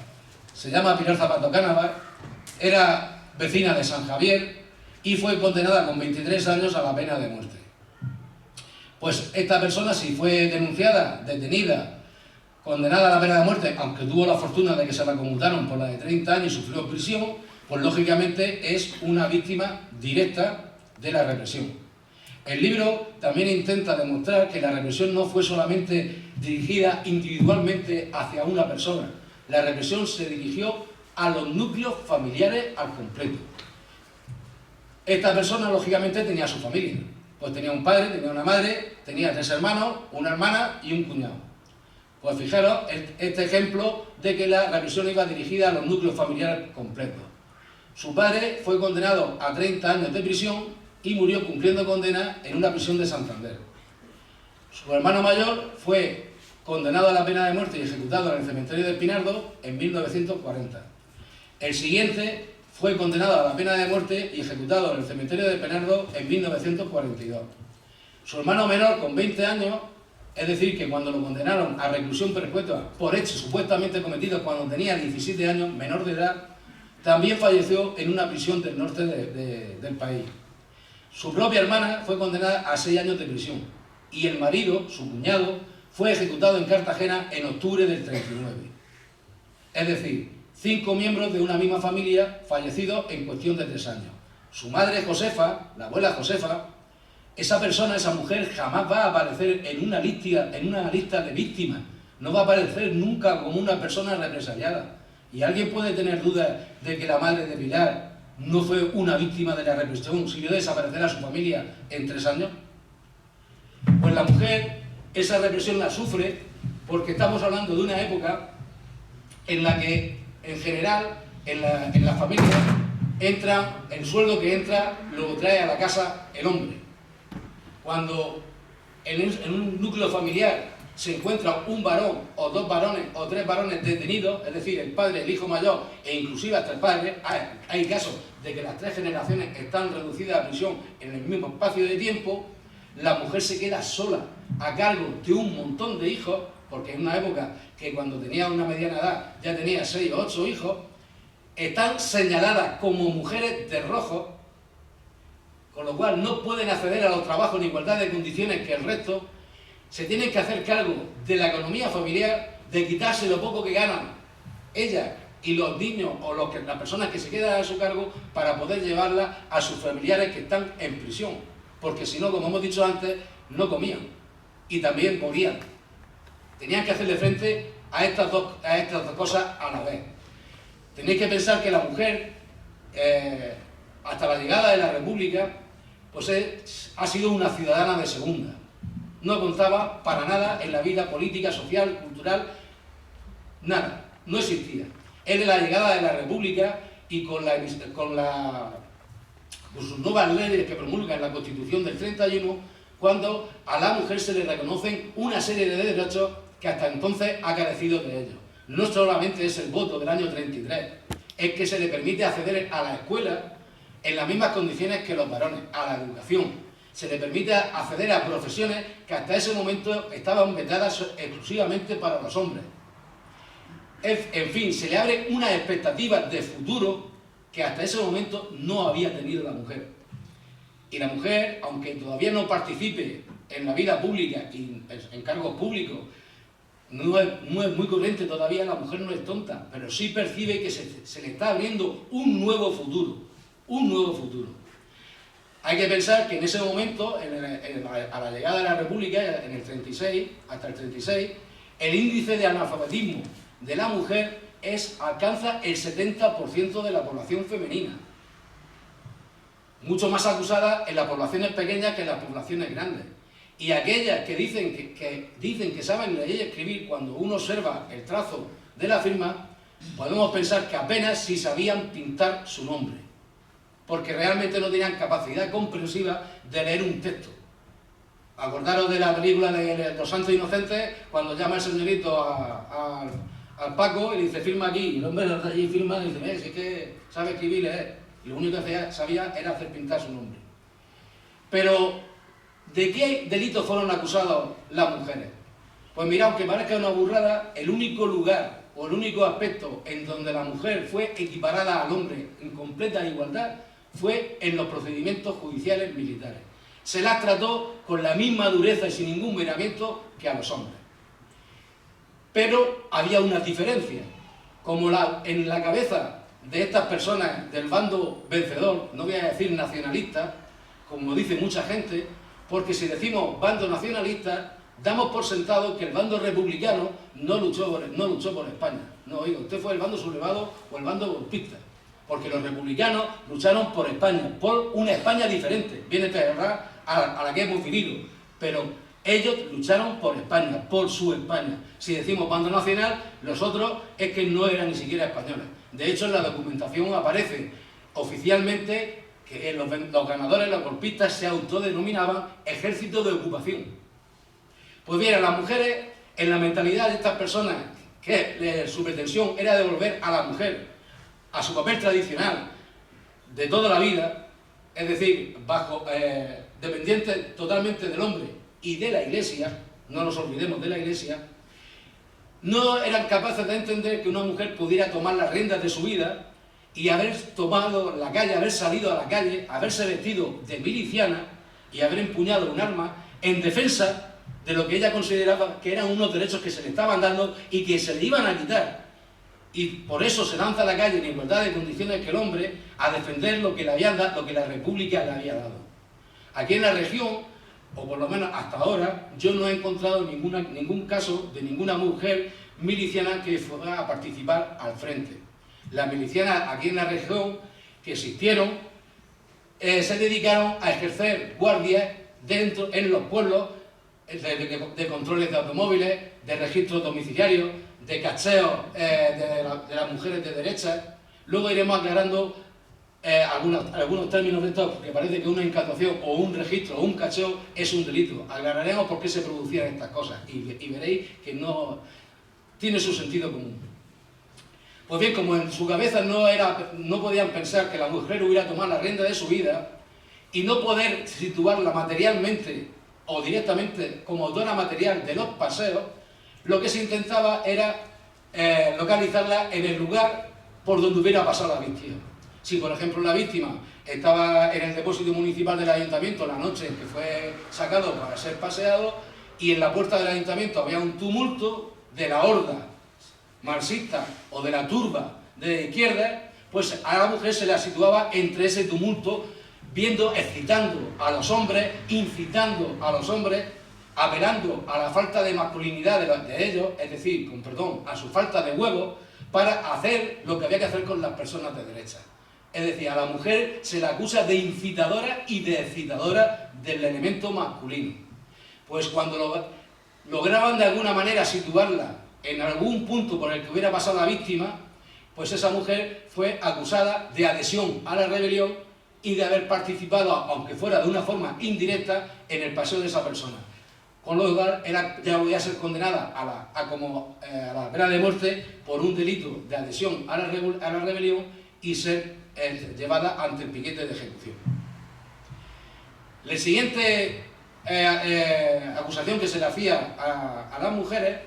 se llama Pilar Zapato Cánovas, era vecina de San Javier y fue condenada con 23 años a la pena de muerte. Pues esta persona, si fue denunciada, detenida, condenada a la pena de muerte, aunque tuvo la fortuna de que se la conmutaron por la de 30 años y sufrió prisión, pues lógicamente es una víctima directa de la represión. El libro también intenta demostrar que la represión no fue solamente dirigida individualmente hacia una persona. La represión se dirigió a los núcleos familiares al completo. Esta persona, lógicamente, tenía su familia. Pues tenía un padre, tenía una madre, tenía 3 hermanos, una hermana y un cuñado. Pues fijaros este ejemplo de que la represión iba dirigida a los núcleos familiares completos. Su padre fue condenado a 30 años de prisión y murió cumpliendo condena en una prisión de Santander. Su hermano mayor fue condenado a la pena de muerte y ejecutado en el cementerio de Pinardo en 1940. El siguiente fue condenado a la pena de muerte y ejecutado en el cementerio de Pinardo en 1942. Su hermano menor, con 20 años, es decir, que cuando lo condenaron a reclusión perpetua por hechos supuestamente cometidos cuando tenía 17 años, menor de edad, también falleció en una prisión del norte del país. Su propia hermana fue condenada a 6 años de prisión y el marido, su cuñado, fue ejecutado en Cartagena en octubre del 39. Es decir, 5 miembros de una misma familia fallecidos en cuestión de 3 años. Su madre Josefa, la abuela Josefa, esa persona, esa mujer jamás va a aparecer en una lista de víctimas, no va a aparecer nunca como una persona represaliada. ¿Y alguien puede tener dudas de que la madre de Pilar no fue una víctima de la represión si vio desaparecer a su familia en 3 años? Pues la mujer esa represión la sufre porque estamos hablando de una época en la que, en general, en la familia, el sueldo que entra lo trae a la casa el hombre. Cuando en un núcleo familiar se encuentra un varón o 2 varones o 3 varones detenidos, es decir, el padre, el hijo mayor e inclusive hasta el padre, hay casos de que las 3 generaciones están reducidas a prisión en el mismo espacio de tiempo, la mujer se queda sola a cargo de un montón de hijos, porque en una época que cuando tenía una mediana edad ya tenía 6 o 8 hijos, están señaladas como mujeres de rojo, con lo cual no pueden acceder a los trabajos en igualdad de condiciones que el resto, se tienen que hacer cargo de la economía familiar, de quitarse lo poco que ganan ellas y los niños o las personas que se quedan a su cargo para poder llevarla a sus familiares que están en prisión, porque si no, como hemos dicho antes, no comían y también morían. Tenían que hacerle frente a estas dos cosas a la vez. Tenéis que pensar que la mujer, hasta la llegada de la República, pues ha sido una ciudadana de segunda. No contaba para nada en la vida política, social, cultural, nada, no existía. Es de la llegada de la República y con sus nuevas leyes que promulga en la Constitución del 31, cuando a la mujer se le reconocen una serie de derechos que hasta entonces ha carecido de ellos. No solamente es el voto del año 33, es que se le permite acceder a la escuela en las mismas condiciones que los varones, a la educación. Se le permite acceder a profesiones que hasta ese momento estaban vetadas exclusivamente para los hombres. En fin, se le abre una expectativa de futuro que hasta ese momento no había tenido la mujer. Y la mujer, aunque todavía no participe en la vida pública y en cargos públicos, no es muy corriente todavía, la mujer no es tonta, pero sí percibe que se le está abriendo un nuevo futuro, un nuevo futuro. Hay que pensar que en ese momento, a la llegada de la República, en el 36, hasta el 36, el índice de analfabetismo de la mujer alcanza el 70% de la población femenina. Mucho más acusada en las poblaciones pequeñas que en las poblaciones grandes. Y aquellas que dicen que saben leer y escribir, cuando uno observa el trazo de la firma, podemos pensar que apenas si sabían pintar su nombre, porque realmente no tenían capacidad comprensiva de leer un texto. Acordaros de la película de Los Santos Inocentes, cuando llama el señorito al Paco y le dice, firma aquí, y el hombre de allí firma y dice, si es que sabe escribir y leer. Y lo único que sabía era hacer pintar su nombre. Pero, ¿de qué delitos fueron acusadas las mujeres? Pues mira, aunque parezca una burrada, el único lugar o el único aspecto en donde la mujer fue equiparada al hombre en completa igualdad fue en los procedimientos judiciales militares. Se las trató con la misma dureza y sin ningún miramiento que a los hombres. Pero había unas diferencias, como en la cabeza de estas personas del bando vencedor, no voy a decir nacionalista, como dice mucha gente, porque si decimos bando nacionalista, damos por sentado que el bando republicano no luchó por España. No, oiga, usted fue el bando sublevado o el bando golpista, porque los republicanos lucharon por España, por una España diferente, viene a la que hemos vivido, pero ellos lucharon por España, por su España. Si decimos bando nacional, los otros es que no eran ni siquiera españoles. De hecho, en la documentación aparece oficialmente que los ganadores, los golpistas, se autodenominaban ejército de ocupación. Pues bien, a las mujeres en la mentalidad de estas personas, que su pretensión era devolver a la mujer a su papel tradicional de toda la vida, es decir, dependiente totalmente del hombre y de la Iglesia, no nos olvidemos de la Iglesia, no eran capaces de entender que una mujer pudiera tomar las riendas de su vida y haber tomado la calle, haber salido a la calle, haberse vestido de miliciana y haber empuñado un arma en defensa de lo que ella consideraba que eran unos derechos que se le estaban dando y que se le iban a quitar. Y por eso se lanza a la calle en igualdad de condiciones que el hombre a defender lo que le habían dado, lo que la República le había dado. Aquí en la región, o por lo menos hasta ahora, yo no he encontrado ningún caso de ninguna mujer miliciana que fuera a participar al frente. Las milicianas aquí en la región que existieron se dedicaron a ejercer guardias dentro, en los pueblos, de controles de automóviles, de registros domiciliarios, de cacheos de las mujeres de derecha. Luego iremos aclarando algunos términos de estos, porque parece que una incautación o un registro o un cacheo es un delito. Aclararemos por qué se producían estas cosas y veréis que no tiene su sentido común. Pues bien, como en su cabeza no podían pensar que la mujer hubiera tomado la rienda de su vida y no poder situarla materialmente o directamente como autora material de los paseos, lo que se intentaba era localizarla en el lugar por donde hubiera pasado la víctima. Si, por ejemplo, la víctima estaba en el depósito municipal del ayuntamiento la noche en que fue sacado para ser paseado y en la puerta del ayuntamiento había un tumulto de la horda marxista o de la turba de izquierda, pues a la mujer se la situaba entre ese tumulto, excitando a los hombres, incitando a los hombres, apelando a la falta de masculinidad de ellos, es decir, con perdón, a su falta de huevos, para hacer lo que había que hacer con las personas de derecha. Es decir, a la mujer se la acusa de incitadora y de excitadora del elemento masculino. Pues cuando lograban de alguna manera situarla en algún punto por el que hubiera pasado la víctima, pues esa mujer fue acusada de adhesión a la rebelión y de haber participado, aunque fuera de una forma indirecta, en el paseo de esa persona. Con lo cual, ya podía ser condenada a la pena de muerte por un delito de adhesión a la rebelión y ser llevada ante el piquete de ejecución. La siguiente acusación que se le hacía a las mujeres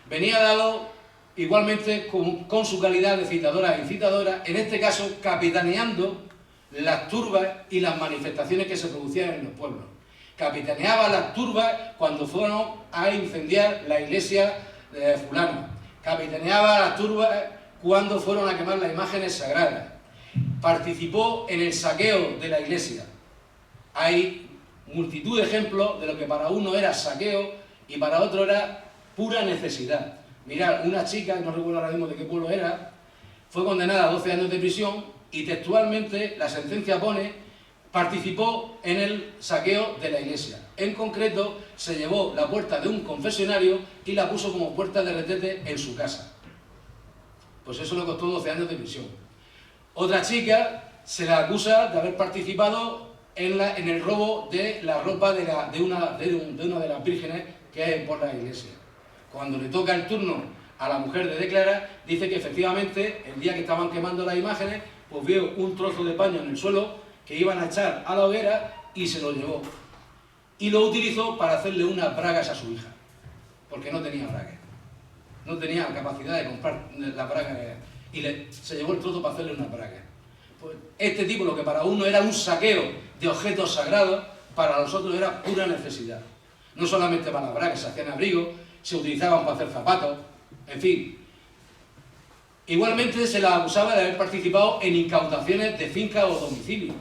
venía dado igualmente con su calidad de citadora e incitadora, en este caso capitaneando las turbas y las manifestaciones que se producían en los pueblos. Capitaneaba las turbas cuando fueron a incendiar la iglesia de fulano. Capitaneaba las turbas cuando fueron a quemar las imágenes sagradas. Participó en el saqueo de la iglesia. Hay multitud de ejemplos de lo que para uno era saqueo y para otro era pura necesidad. Mirad, una chica, no recuerdo ahora mismo de qué pueblo era, fue condenada a 12 años de prisión y textualmente la sentencia pone: participó en el saqueo de la iglesia. En concreto, se llevó la puerta de un confesionario y la puso como puerta de retrete en su casa. Pues eso le costó 12 años de prisión. Otra chica se la acusa de haber participado en el robo de la ropa de una de las vírgenes que hay por la iglesia. Cuando le toca el turno a la mujer de declarar, dice que efectivamente el día que estaban quemando las imágenes, pues vio un trozo de paño en el suelo que iban a echar a la hoguera y se lo llevó. Y lo utilizó para hacerle unas bragas a su hija, porque no tenía bragas. No tenía capacidad de comprar las bragas y se llevó el trozo para hacerle unas bragas. Pues este tipo, lo que para uno era un saqueo de objetos sagrados, para nosotros era pura necesidad. No solamente para las bragas, se hacían abrigos, se utilizaban para hacer zapatos, en fin. Igualmente se la acusaba de haber participado en incautaciones de finca o domicilio.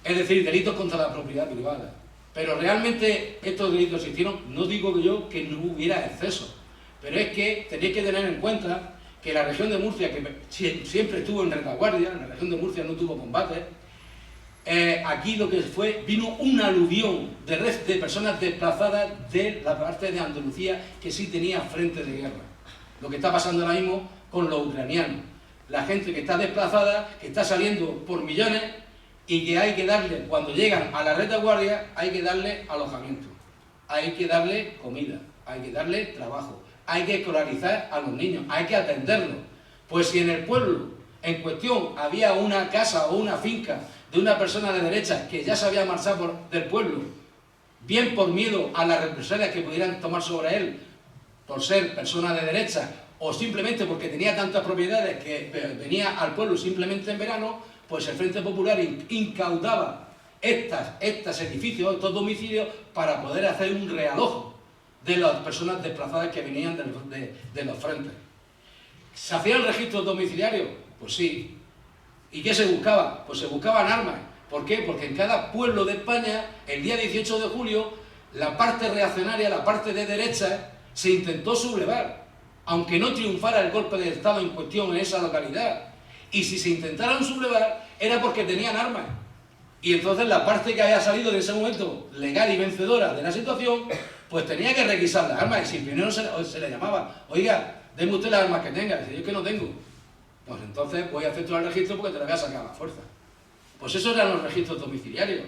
Es decir, delitos contra la propiedad privada. Pero realmente estos delitos existieron. No digo yo que no hubiera excesos, pero es que tenéis que tener en cuenta que la región de Murcia, que siempre estuvo en retaguardia, la región de Murcia no tuvo combates, aquí lo que fue, vino un aluvión de personas desplazadas de la parte de Andalucía que sí tenía frente de guerra. Lo que está pasando ahora mismo con los ucranianos. La gente que está desplazada, que está saliendo por millones y que hay que darle, cuando llegan a la retaguardia, hay que darle alojamiento, hay que darle comida, hay que darle trabajo, hay que escolarizar a los niños, hay que atenderlos. Pues si en el pueblo en cuestión había una casa o una finca de una persona de derecha que ya se había marchado del pueblo, bien por miedo a las represalias que pudieran tomar sobre él por ser persona de derecha, o simplemente porque tenía tantas propiedades que venía al pueblo simplemente en verano, pues el Frente Popular incautaba estos edificios, estos domicilios, para poder hacer un realojo de las personas desplazadas que venían de los frentes. ¿Se hacían registros domiciliarios? Pues sí. ¿Y qué se buscaba? Pues se buscaban armas. ¿Por qué? Porque en cada pueblo de España, el día 18 de julio, la parte reaccionaria, la parte de derecha, se intentó sublevar, aunque no triunfara el golpe de Estado en cuestión en esa localidad. Y si se intentaron sublevar, era porque tenían armas. Y entonces la parte que había salido de ese momento legal y vencedora de la situación, pues tenía que requisar las armas. Y si primero se le llamaba, oiga, deme usted las armas que tenga. Dice, yo es que no tengo. Pues entonces voy a efectuar el registro porque te la voy a sacar a la fuerza. Pues esos eran los registros domiciliarios.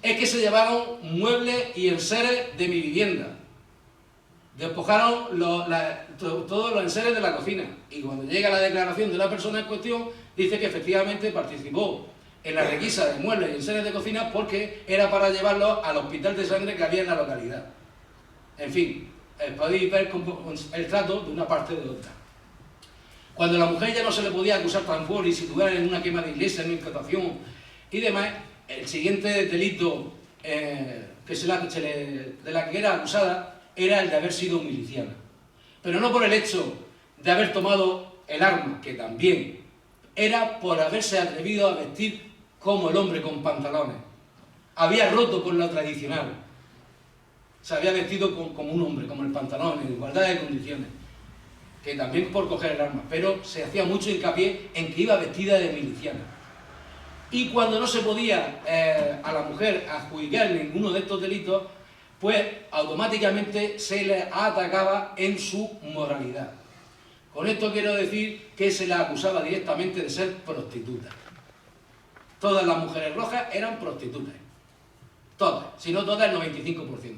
Es que se llevaron muebles y enseres de mi vivienda. Despojaron todos los enseres de la cocina. Y cuando llega la declaración de la persona en cuestión, dice que efectivamente participó en la requisa de muebles y enseres de cocina porque era para llevarlos al hospital de sangre que había en la localidad. En fin, podéis ver el trato de una parte de otra. Cuando a la mujer ya no se le podía acusar transfor y situar en una quema de iglesia, en una incautación y demás, el siguiente delito de la que era acusada era el de haber sido miliciana. Pero no por el hecho de haber tomado el arma, que también, era por haberse atrevido a vestir como el hombre con pantalones. Había roto con lo tradicional. Se había vestido como un hombre, como el pantalón, en igualdad de condiciones. Que también por coger el arma, pero se hacía mucho hincapié en que iba vestida de miliciana. Y cuando no se podía a la mujer adjudicar ninguno de estos delitos, pues automáticamente se le atacaba en su moralidad. Con esto quiero decir que se la acusaba directamente de ser prostituta. Todas las mujeres rojas eran prostitutas. Todas, si no todas, el 95%.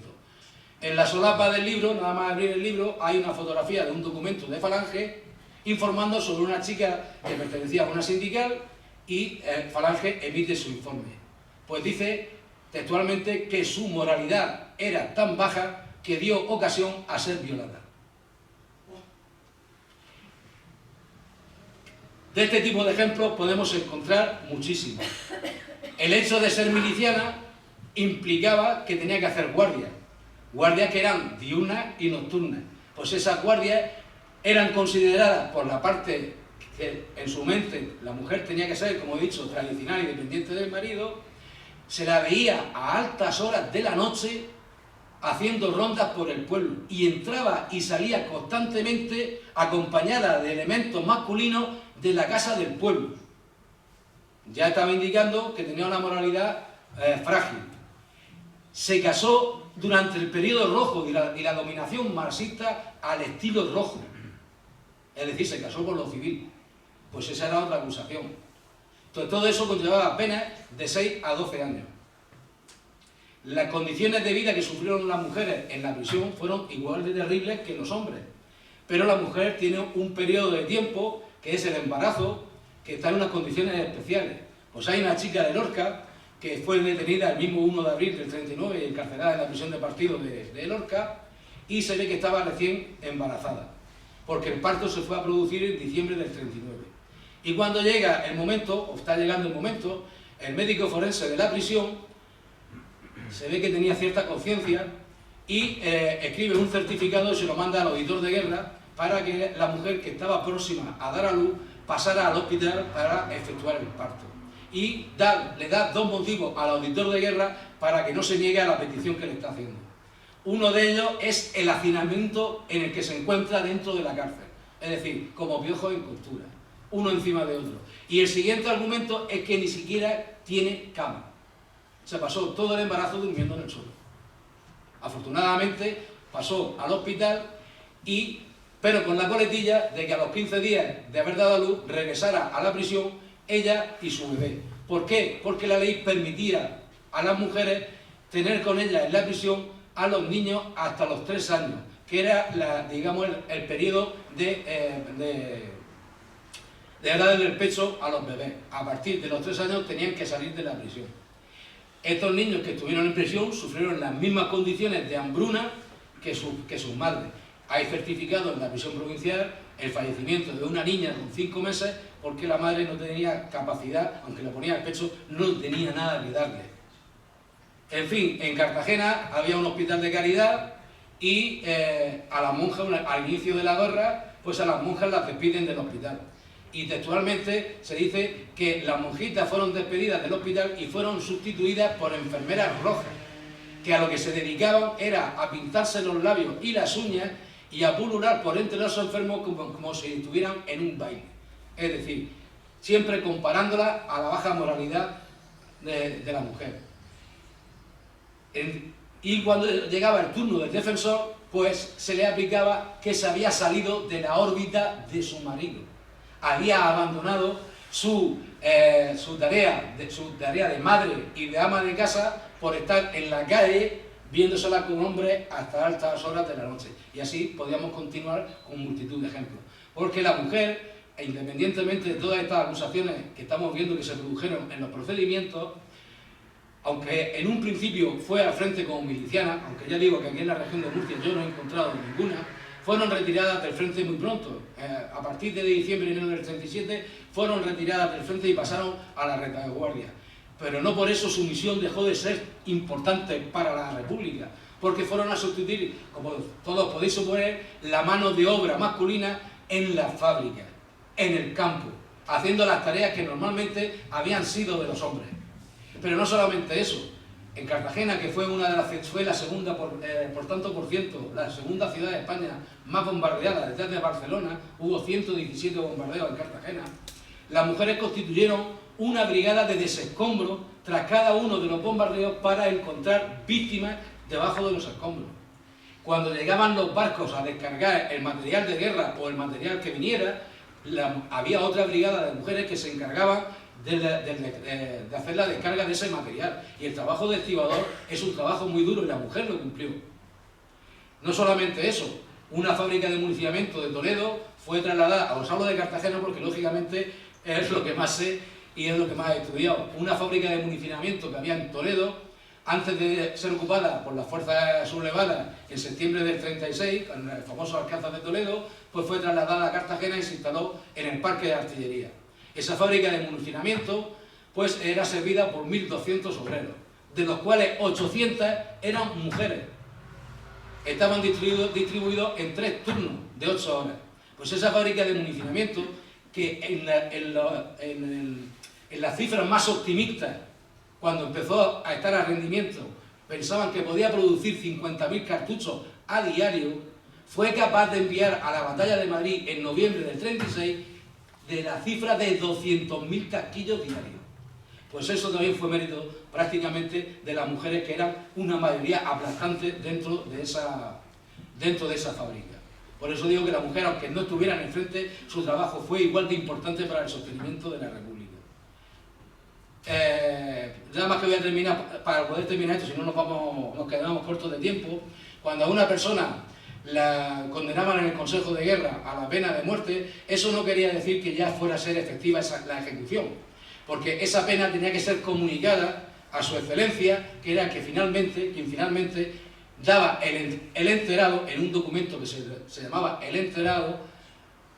En la solapa del libro, nada más abrir el libro, hay una fotografía de un documento de Falange informando sobre una chica que pertenecía a una sindical y Falange emite su informe. Pues dice textualmente que su moralidad era tan baja que dio ocasión a ser violada. De este tipo de ejemplos podemos encontrar muchísimos. El hecho de ser miliciana implicaba que tenía que hacer guardias. Guardias que eran diurnas y nocturnas. Pues esas guardias eran consideradas por la parte que en su mente la mujer tenía que ser, como he dicho, tradicional y dependiente del marido. Se la veía a altas horas de la noche haciendo rondas por el pueblo y entraba y salía constantemente acompañada de elementos masculinos de la casa del pueblo. Ya estaba indicando que tenía una moralidad frágil. Se casó durante el periodo rojo y la dominación marxista al estilo rojo. Es decir, se casó por lo civil. Pues esa era otra acusación. Entonces todo eso conllevaba penas de 6 a 12 años. Las condiciones de vida que sufrieron las mujeres en la prisión fueron igual de terribles que los hombres. Pero la mujer tiene un periodo de tiempo, que es el embarazo, que está en unas condiciones especiales. Pues hay una chica de Lorca que fue detenida el mismo 1 de abril del 39 y encarcelada en la prisión de partido de Lorca, y se ve que estaba recién embarazada, porque el parto se fue a producir en diciembre del 39. Y cuando llega el momento, o está llegando el momento, el médico forense de la prisión se ve que tenía cierta conciencia y escribe un certificado y se lo manda al auditor de guerra para que la mujer que estaba próxima a dar a luz pasara al hospital para efectuar el parto. Y le da 2 motivos al auditor de guerra para que no se niegue a la petición que le está haciendo. Uno de ellos es el hacinamiento en el que se encuentra dentro de la cárcel, es decir, como piojos en costura, uno encima de otro. Y el siguiente argumento es que ni siquiera tiene cama. Se pasó todo el embarazo durmiendo en el suelo. Afortunadamente pasó al hospital, pero con la coletilla de que a los 15 días de haber dado a luz regresara a la prisión ella y su bebé. ¿Por qué? Porque la ley permitía a las mujeres tener con ellas en la prisión a los niños hasta los 3 años, que era digamos, el periodo de edad del pecho a los bebés. A partir de los 3 años tenían que salir de la prisión. Estos niños que estuvieron en prisión sufrieron las mismas condiciones de hambruna que sus madres. Hay certificado en la prisión provincial el fallecimiento de una niña con 5 meses porque la madre no tenía capacidad, aunque le ponía al pecho, no tenía nada que darle. En fin, en Cartagena había un hospital de caridad y a las monjas, al inicio de la guerra, pues a las monjas las despiden del hospital. Y textualmente se dice que las monjitas fueron despedidas del hospital y fueron sustituidas por enfermeras rojas, que a lo que se dedicaban era a pintarse los labios y las uñas y a pulular por entre los enfermos como si estuvieran en un baile. Es decir, siempre comparándola a la baja moralidad de la mujer. Y cuando llegaba el turno del defensor, pues se le aplicaba que se había salido de la órbita de su marido. Había abandonado su tarea de madre y de ama de casa por estar en la calle viéndosela con hombres hasta altas horas de la noche. Y así podíamos continuar con multitud de ejemplos. Porque la mujer, independientemente de todas estas acusaciones que estamos viendo que se produjeron en los procedimientos, aunque en un principio fue al frente como miliciana, aunque ya digo que aquí en la región de Murcia yo no he encontrado ninguna, fueron retiradas del frente muy pronto. A partir de diciembre y enero del 37 fueron retiradas del frente y pasaron a la retaguardia. Pero no por eso su misión dejó de ser importante para la República, porque fueron a sustituir, como todos podéis suponer, la mano de obra masculina en las fábricas, en el campo, haciendo las tareas que normalmente habían sido de los hombres. Pero no solamente eso. En Cartagena, que fue la segunda por tanto por ciento, la segunda ciudad de España más bombardeada detrás de Barcelona, hubo 117 bombardeos en Cartagena, las mujeres constituyeron una brigada de desescombro tras cada uno de los bombardeos para encontrar víctimas debajo de los escombros. Cuando llegaban los barcos a descargar el material de guerra o el material que viniera, había otra brigada de mujeres que se encargaban de hacer la descarga de ese material. Y el trabajo de estibador es un trabajo muy duro y la mujer lo cumplió. No solamente eso, una fábrica de municionamiento de Toledo fue trasladada a los Hablos de Cartagena porque lógicamente es lo que más sé y es lo que más he estudiado. Una fábrica de municionamiento que había en Toledo, antes de ser ocupada por las fuerzas sublevadas en septiembre del 36, con el famoso Alcázar de Toledo, pues fue trasladada a Cartagena y se instaló en el Parque de Artillería. Esa fábrica de municionamiento pues era servida por 1.200 obreros, de los cuales 800 eran mujeres. Estaban distribuidos en 3 turnos de 8 horas. Pues esa fábrica de municionamiento, que en las cifras más optimistas, cuando empezó a estar a rendimiento, pensaban que podía producir 50.000 cartuchos a diario, fue capaz de enviar a la batalla de Madrid en noviembre del 36 de la cifra de 200.000 casquillos diarios. Pues eso también fue mérito prácticamente de las mujeres, que eran una mayoría aplastante dentro de esa fábrica. Por eso digo que la mujer, aunque no estuviera en el frente, su trabajo fue igual de importante para el sostenimiento de la República. Nada más que voy a terminar, para poder terminar esto, si no nos quedamos cortos de tiempo. Cuando a una persona la condenaban en el Consejo de Guerra a la pena de muerte, eso no quería decir que ya fuera a ser efectiva la ejecución, porque esa pena tenía que ser comunicada a su excelencia, que era quien finalmente daba el enterado en un documento que se llamaba el enterado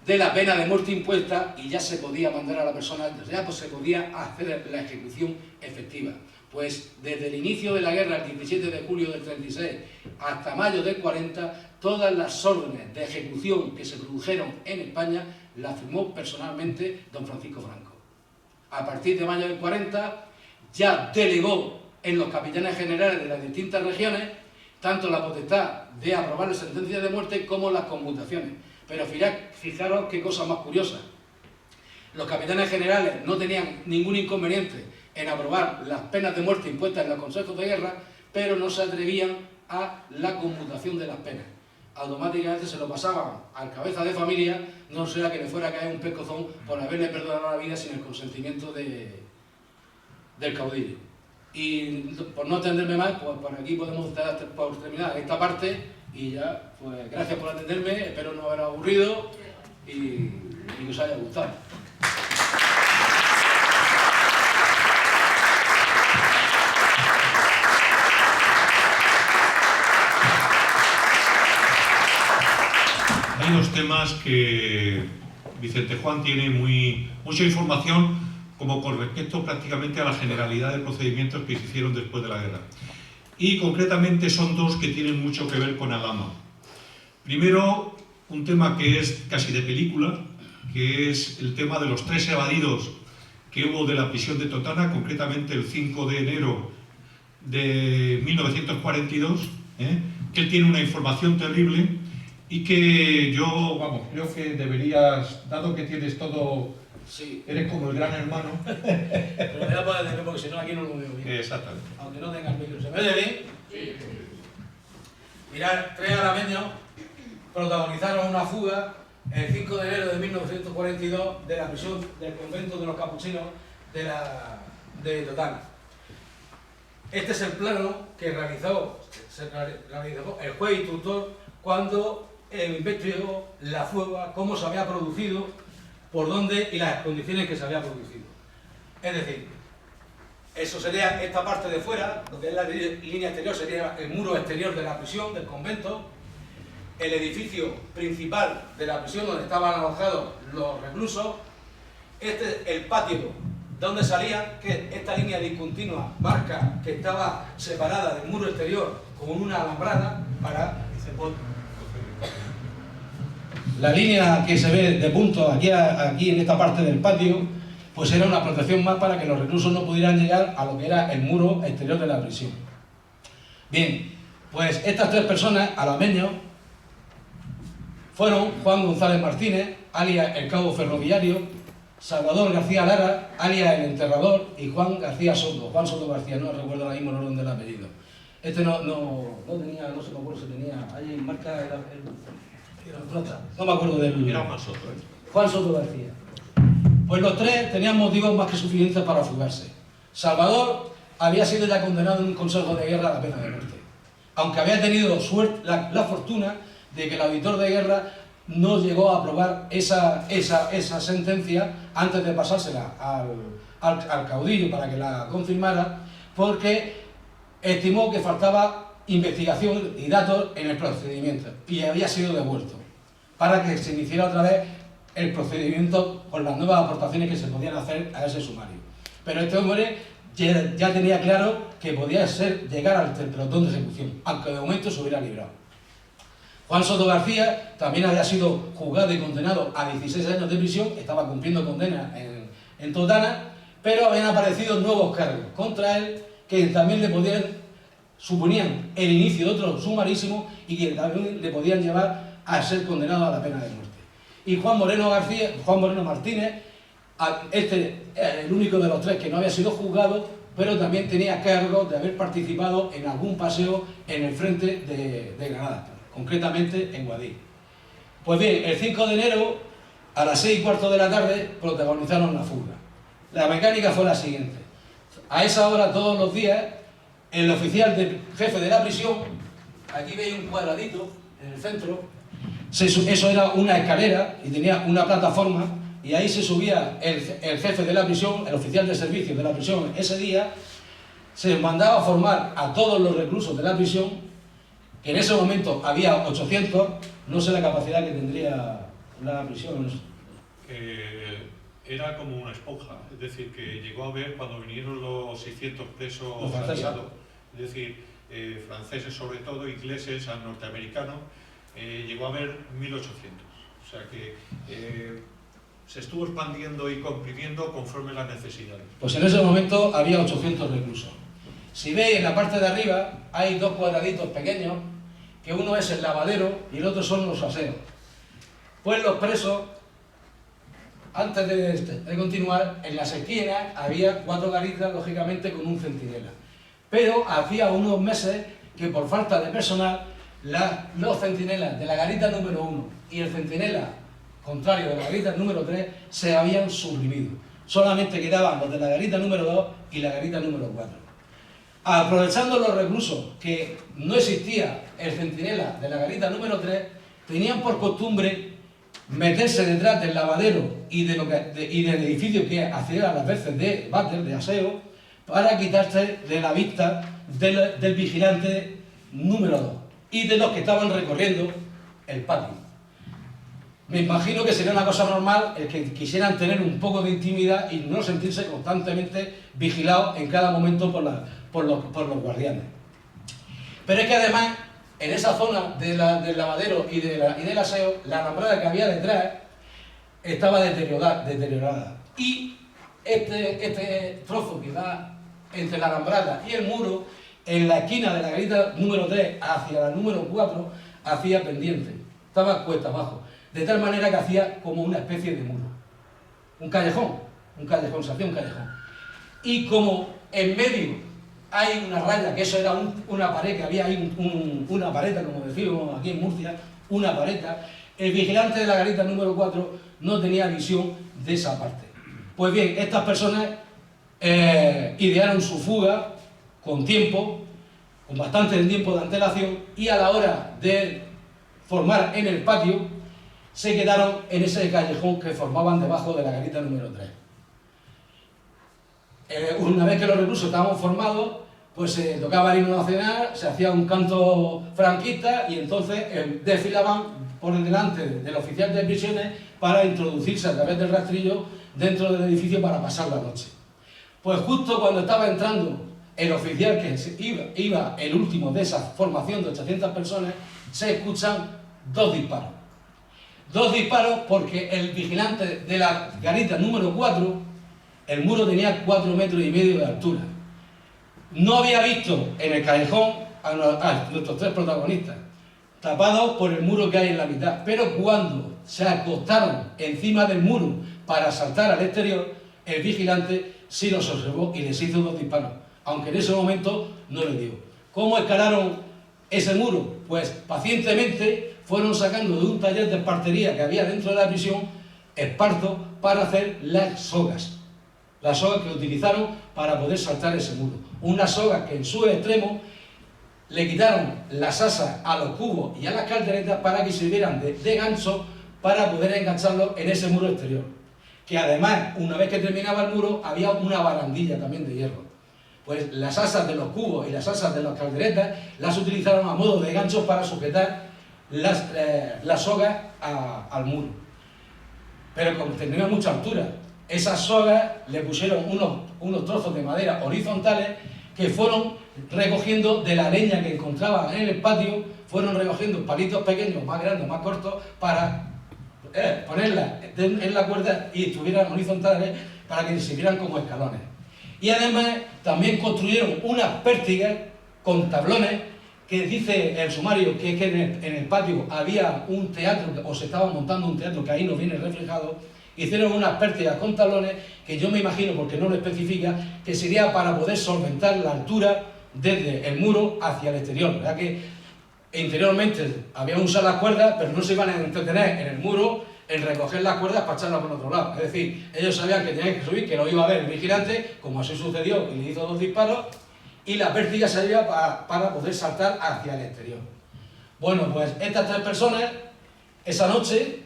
de la pena de muerte impuesta, y ya se podía mandar a la persona, ya pues se podía hacer la ejecución efectiva. Pues desde el inicio de la guerra, el 17 de julio del 36, hasta mayo del 40, todas las órdenes de ejecución que se produjeron en España las firmó personalmente don Francisco Franco. A partir de mayo del 40 ya delegó en los capitanes generales de las distintas regiones tanto la potestad de aprobar las sentencias de muerte como las conmutaciones. Pero fijaros qué cosa más curiosa. Los capitanes generales no tenían ningún inconveniente en aprobar las penas de muerte impuestas en los consejos de guerra, pero no se atrevían a la conmutación de las penas. Automáticamente se lo pasaban al cabeza de familia, no sea que le fuera a caer un pescozón por haberle perdonado la vida sin el consentimiento del caudillo. Y por no extenderme más, pues por aquí podemos dar por terminar esta parte y ya, pues gracias por atenderme, espero no haber aburrido y que os haya gustado. Hay dos temas que Vicente Juan tiene mucha información como con respecto prácticamente a la generalidad de procedimientos que se hicieron después de la guerra. Y concretamente son dos que tienen mucho que ver con Alhama. Primero, un tema que es casi de película, que es el tema de los 3 evadidos que hubo de la prisión de Totana, concretamente el 5 de enero de 1942, que él tiene una información terrible y que yo, vamos, creo que deberías, dado que tienes todo, sí, eres como el gran hermano. Pero me voy a poner de pie porque si no aquí no lo veo bien. Exactamente. Aunque no tenga el micro. ¿Se me oye bien? Sí. Mirad, 3 alameños protagonizaron una fuga el 5 de enero de 1942 de la prisión del convento de los capuchinos de Totana. Este es el plano que realizó el juez instructor cuando investigó la fuga, cómo se había producido, por dónde y las condiciones que se había producido. Es decir, eso sería esta parte de fuera, donde es la línea exterior, sería el muro exterior de la prisión, del convento, el edificio principal de la prisión donde estaban alojados los reclusos, este es el patio donde salían, que esta línea discontinua marca que estaba separada del muro exterior con una alambrada para... La línea que se ve de punto aquí en esta parte del patio, pues era una protección más para que los reclusos no pudieran llegar a lo que era el muro exterior de la prisión. Bien, pues estas 3 personas, alameños, fueron Juan González Martínez, alias el Cabo Ferroviario, Salvador García Lara, alias el Enterrador, y Juan García Soto. Juan Soto García, no recuerdo ahora mismo el orden del apellido. Este no tenía, no sé me acuerdo si tenía, ahí marca no me acuerdo del... Era Juan Soto, Juan Soto García. Pues los 3 tenían motivos más que suficientes para fugarse. Salvador había sido ya condenado en un consejo de guerra a la pena de muerte, aunque había tenido la fortuna de que el auditor de guerra no llegó a aprobar esa sentencia antes de pasársela al caudillo para que la confirmara, porque estimó que faltaba investigación y datos en el procedimiento y había sido devuelto para que se iniciara otra vez el procedimiento con las nuevas aportaciones que se podían hacer a ese sumario. Pero este hombre ya tenía claro que podía llegar al pelotón de ejecución, aunque de momento se hubiera librado. Juan Soto García también había sido juzgado y condenado a 16 años de prisión, estaba cumpliendo condena en Totana, pero habían aparecido nuevos cargos contra él que también suponían el inicio de otro sumarísimo y que también le podían llevar a ser condenado a la pena de muerte. Y Juan Moreno Martínez, el único de los 3 que no había sido juzgado, pero también tenía cargos de haber participado en algún paseo en el frente de Granada, concretamente en Guadix. Pues bien, el 5 de enero, a las 6:15 de la tarde, protagonizaron la fuga. La mecánica fue la siguiente. A esa hora, todos los días, el oficial jefe de la prisión, aquí veis un cuadradito en el centro, eso era una escalera y tenía una plataforma, y ahí se subía el jefe de la prisión, el oficial de servicio de la prisión. Ese día se mandaba a formar a todos los reclusos de la prisión, que en ese momento había 800, no sé la capacidad que tendría la prisión. Era como una esponja, es decir, que llegó a ver cuando vinieron los 600 presos franceses, es decir, franceses sobre todo, ingleses, norteamericanos, llegó a haber 1800. O sea que se estuvo expandiendo y comprimiendo conforme las necesidades. Pues en ese momento había 800 reclusos. Si veis, en la parte de arriba hay 2 cuadraditos pequeños, que uno es el lavadero y el otro son los aseos. Pues los presos, antes de continuar, en las esquinas había 4 garitas, lógicamente, con un centinela. Pero hacía unos meses que por falta de personal, los centinelas de la garita número 1 y el centinela contrario de la garita número 3 se habían suprimido. Solamente quedaban los de la garita número 2 y la garita número 4. aprovechando los reclusos que no existía el centinela de la garita número 3, tenían por costumbre meterse detrás del lavadero y del edificio que hacía a las veces de váter, de aseo, para quitarse de la vista del vigilante número 2 y de los que estaban recorriendo el patio. Me imagino que sería una cosa normal el que quisieran tener un poco de intimidad y no sentirse constantemente vigilados en cada momento por los guardianes. Pero es que además, en esa zona del lavadero y del aseo, la alambrada que había detrás estaba deteriorada. Y este trozo que da entre la alambrada y el muro, en la esquina de la garita número 3 hacia la número 4, hacía pendiente, estaba cuesta abajo, de tal manera que hacía como una especie de muro, un callejón, se hacía un callejón. Y como en medio hay una raya, que eso era una pared, que había ahí una pareta, como decimos aquí en Murcia, una pareta, el vigilante de la garita número 4 no tenía visión de esa parte. Pues bien, estas personas idearon su fuga con tiempo, con bastante tiempo de antelación, y a la hora de formar en el patio, se quedaron en ese callejón que formaban debajo de la garita número 3. Una vez que los reclusos estaban formados, pues se tocaba el himno nacional, se hacía un canto franquista y entonces desfilaban por delante del oficial de prisiones para introducirse a través del rastrillo dentro del edificio para pasar la noche. Pues justo cuando estaba entrando el oficial, que iba el último de esa formación de 800 personas, se escuchan 2 disparos. 2 disparos porque el vigilante de la garita número 4, el muro tenía 4,5 metros de altura. No había visto en el callejón a nuestros 3 protagonistas, tapados por el muro que hay en la mitad, pero cuando se acostaron encima del muro para saltar al exterior, el vigilante sí los observó y les hizo 2 disparos, aunque en ese momento no le dio. ¿Cómo escalaron ese muro? Pues pacientemente fueron sacando de un taller de espartería que había dentro de la prisión esparto para hacer las sogas que utilizaron para poder saltar ese muro. Unas sogas que en su extremo le quitaron las asas a los cubos y a las calderetas para que sirvieran de gancho para poder engancharlos en ese muro exterior. Que además, una vez que terminaba el muro, había una barandilla también de hierro. Pues las asas de los cubos y las asas de las calderetas las utilizaron a modo de ganchos para sujetar las sogas al muro. Pero como tenía mucha altura, esas sogas le pusieron unos trozos de madera horizontales que fueron recogiendo de la leña que encontraban en el patio, fueron recogiendo palitos pequeños, más grandes, más cortos, para ponerlas en la cuerda y estuvieran horizontales para que sirvieran como escalones. Y además también construyeron unas pértigas con tablones, que dice el sumario que es que en el patio había un teatro, o se estaba montando un teatro, que ahí nos viene reflejado. Hicieron unas pértigas con tablones que yo me imagino, porque no lo especifica, que sería para poder solventar la altura desde el muro hacia el exterior, ¿verdad? Que interiormente habían usado las cuerdas, pero no se iban a entretener en el muro en recoger las cuerdas para echarlas por otro lado. Es decir, ellos sabían que tenían que subir, que lo iba a ver el vigilante, como así sucedió, y le hizo 2 disparos, y la pértiga salía para poder saltar hacia el exterior. Bueno, pues estas 3 personas, esa noche,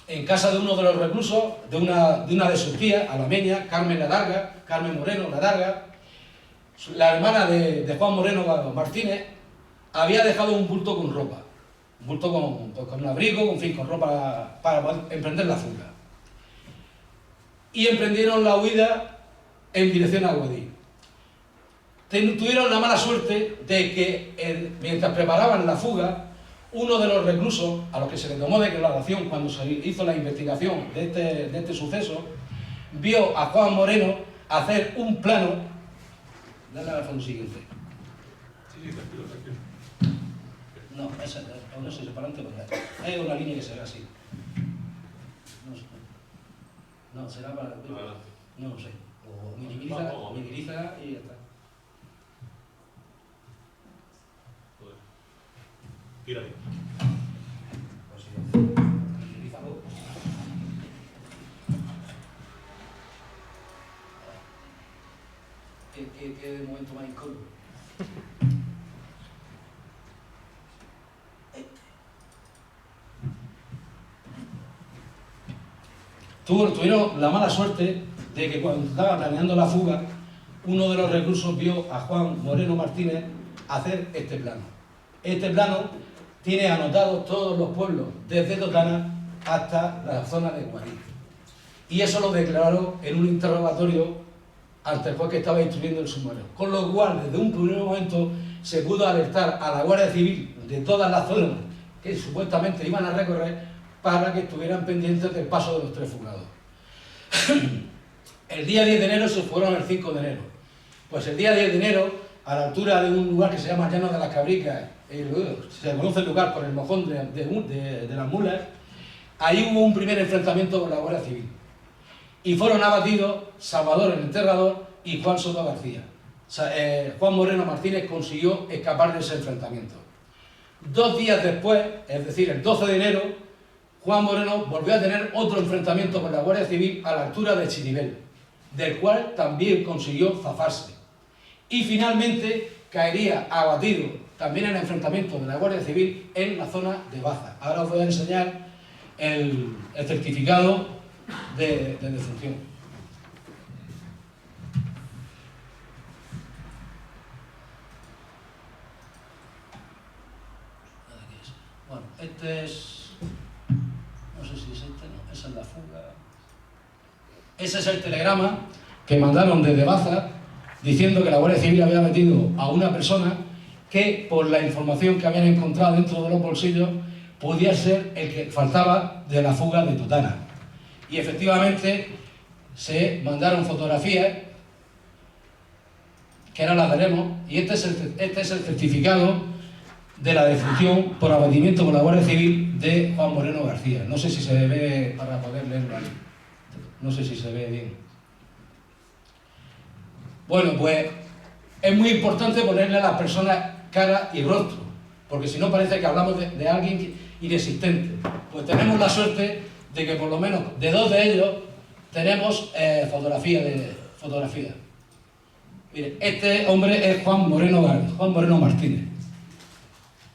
en casa de uno de los reclusos, de una de sus tías, alameña, Carmen Moreno La Darga, la hermana de Juan Moreno Martínez, había dejado un bulto con ropa, un bulto con un abrigo, con ropa para poder emprender la fuga. Y emprendieron la huida en dirección a Guadix. Tuvieron la mala suerte de que mientras preparaban la fuga, uno de los reclusos, a los que se le tomó declaración cuando se hizo la investigación de este suceso, vio a Juan Moreno hacer un plano. Dale al fondo siguiente. Sí, tranquilo. No, esa no se separa antes, hay una línea que se ve así. No, será para. No lo sé. O minimiza y ya está. Tira ahí. ¿Qué momento más incómodo? tuvieron la mala suerte de que cuando estaba planeando la fuga, uno de los reclusos vio a Juan Moreno Martínez hacer este plano. Este plano tiene anotados todos los pueblos, desde Totana hasta la zona de Guarí. Y eso lo declaró en un interrogatorio ante el juez que estaba instruyendo el sumario. Con lo cual, desde un primer momento, se pudo alertar a la Guardia Civil de todas las zonas que supuestamente iban a recorrer para que estuvieran pendientes del paso de los 3 fugados. El día 10 de enero se fueron el 5 de enero. Pues el día 10 de enero, a la altura de un lugar que se llama Llano de las Cabricas, se conoce el lugar por el mojón de las mulas, ahí hubo un primer enfrentamiento con la Guardia Civil. Y fueron abatidos Salvador el Enterrador y Juan Soto García. Juan Moreno Martínez consiguió escapar de ese enfrentamiento. 2 días después, es decir, el 12 de enero, Juan Moreno volvió a tener otro enfrentamiento con la Guardia Civil a la altura de Chiribel, del cual también consiguió zafarse. Y finalmente caería abatido también en el enfrentamiento de la Guardia Civil en la zona de Baza. Ahora os voy a enseñar el certificado de defunción. Bueno, este es... no sé si es este, no, esa es la fuga. Ese es el telegrama que mandaron desde Baza diciendo que la Guardia Civil había metido a una persona que, por la información que habían encontrado dentro de los bolsillos, podía ser el que faltaba de la fuga de Totana. Y efectivamente se mandaron fotografías, que ahora las veremos, y este es el certificado de la defunción por abatimiento por la Guardia Civil de Juan Moreno García. No sé si se ve para poder leerlo ahí. No sé si se ve bien. Bueno, pues es muy importante ponerle a las personas cara y rostro, porque si no parece que hablamos de alguien inexistente. Pues tenemos la suerte de que por lo menos de 2 de ellos tenemos fotografía. Mire, este hombre es Juan Moreno Martínez,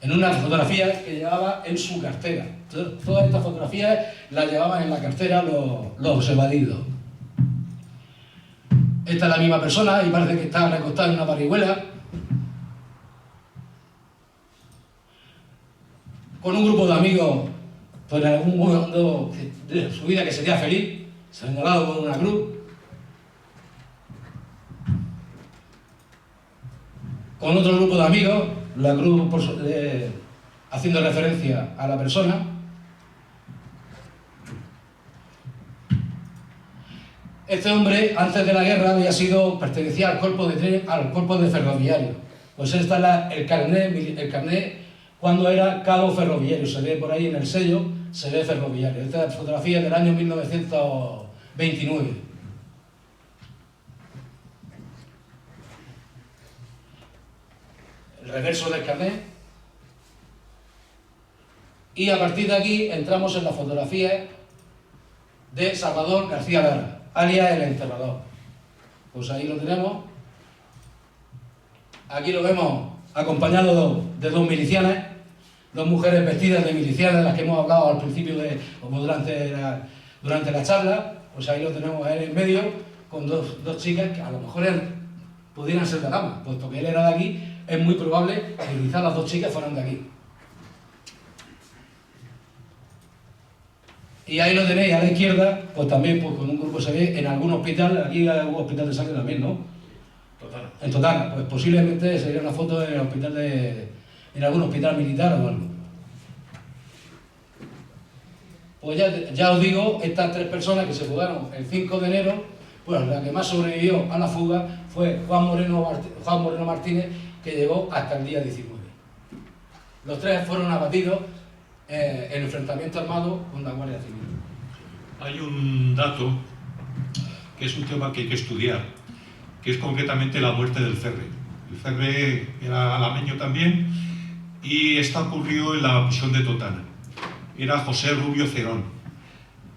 en una fotografía que llevaba en su cartera. Todas estas fotografías las llevaban en la cartera los evadidos. Esta es la misma persona y parece que está recostada en una parihuela con un grupo de amigos, pues en algún momento de su vida que sería feliz, señalado con una cruz, con otro grupo de amigos, la cruz haciendo referencia a la persona. Este hombre, antes de la guerra, pertenecía al cuerpo de tren, al cuerpo de ferroviario. Pues este es el carnet cuando era cabo ferroviario. Se ve por ahí en el sello, se ve ferroviario. Esta fotografía es del año 1929. El reverso del carnet. Y a partir de aquí entramos en la fotografía de Salvador García Lara, alias el Enterrador. Pues ahí lo tenemos. Aquí lo vemos acompañado de 2 milicianas, 2 mujeres vestidas de milicianas, de las que hemos hablado al principio como durante la charla. Pues ahí lo tenemos a él en medio, con dos chicas que a lo mejor pudieran ser de Lama, puesto que él era de aquí, es muy probable que quizás las 2 chicas fueran de aquí. Y ahí lo tenéis a la izquierda, pues también pues, con un grupo se ve en algún hospital, aquí hay un hospital de sangre también, ¿no? Totana. En Totana, pues posiblemente sería una foto en algún hospital militar o algo. Pues ya os digo, estas 3 personas que se fugaron el 5 de enero, pues la que más sobrevivió a la fuga fue Juan Moreno Martínez, que llegó hasta el día 19. Los 3 fueron abatidos en enfrentamiento armado con la Guardia Civil. Hay un dato que es un tema que hay que estudiar, que es concretamente la muerte del Ferre. El Ferre era alameño también y esta ocurrió en la prisión de Totana. Era José Rubio Cerón.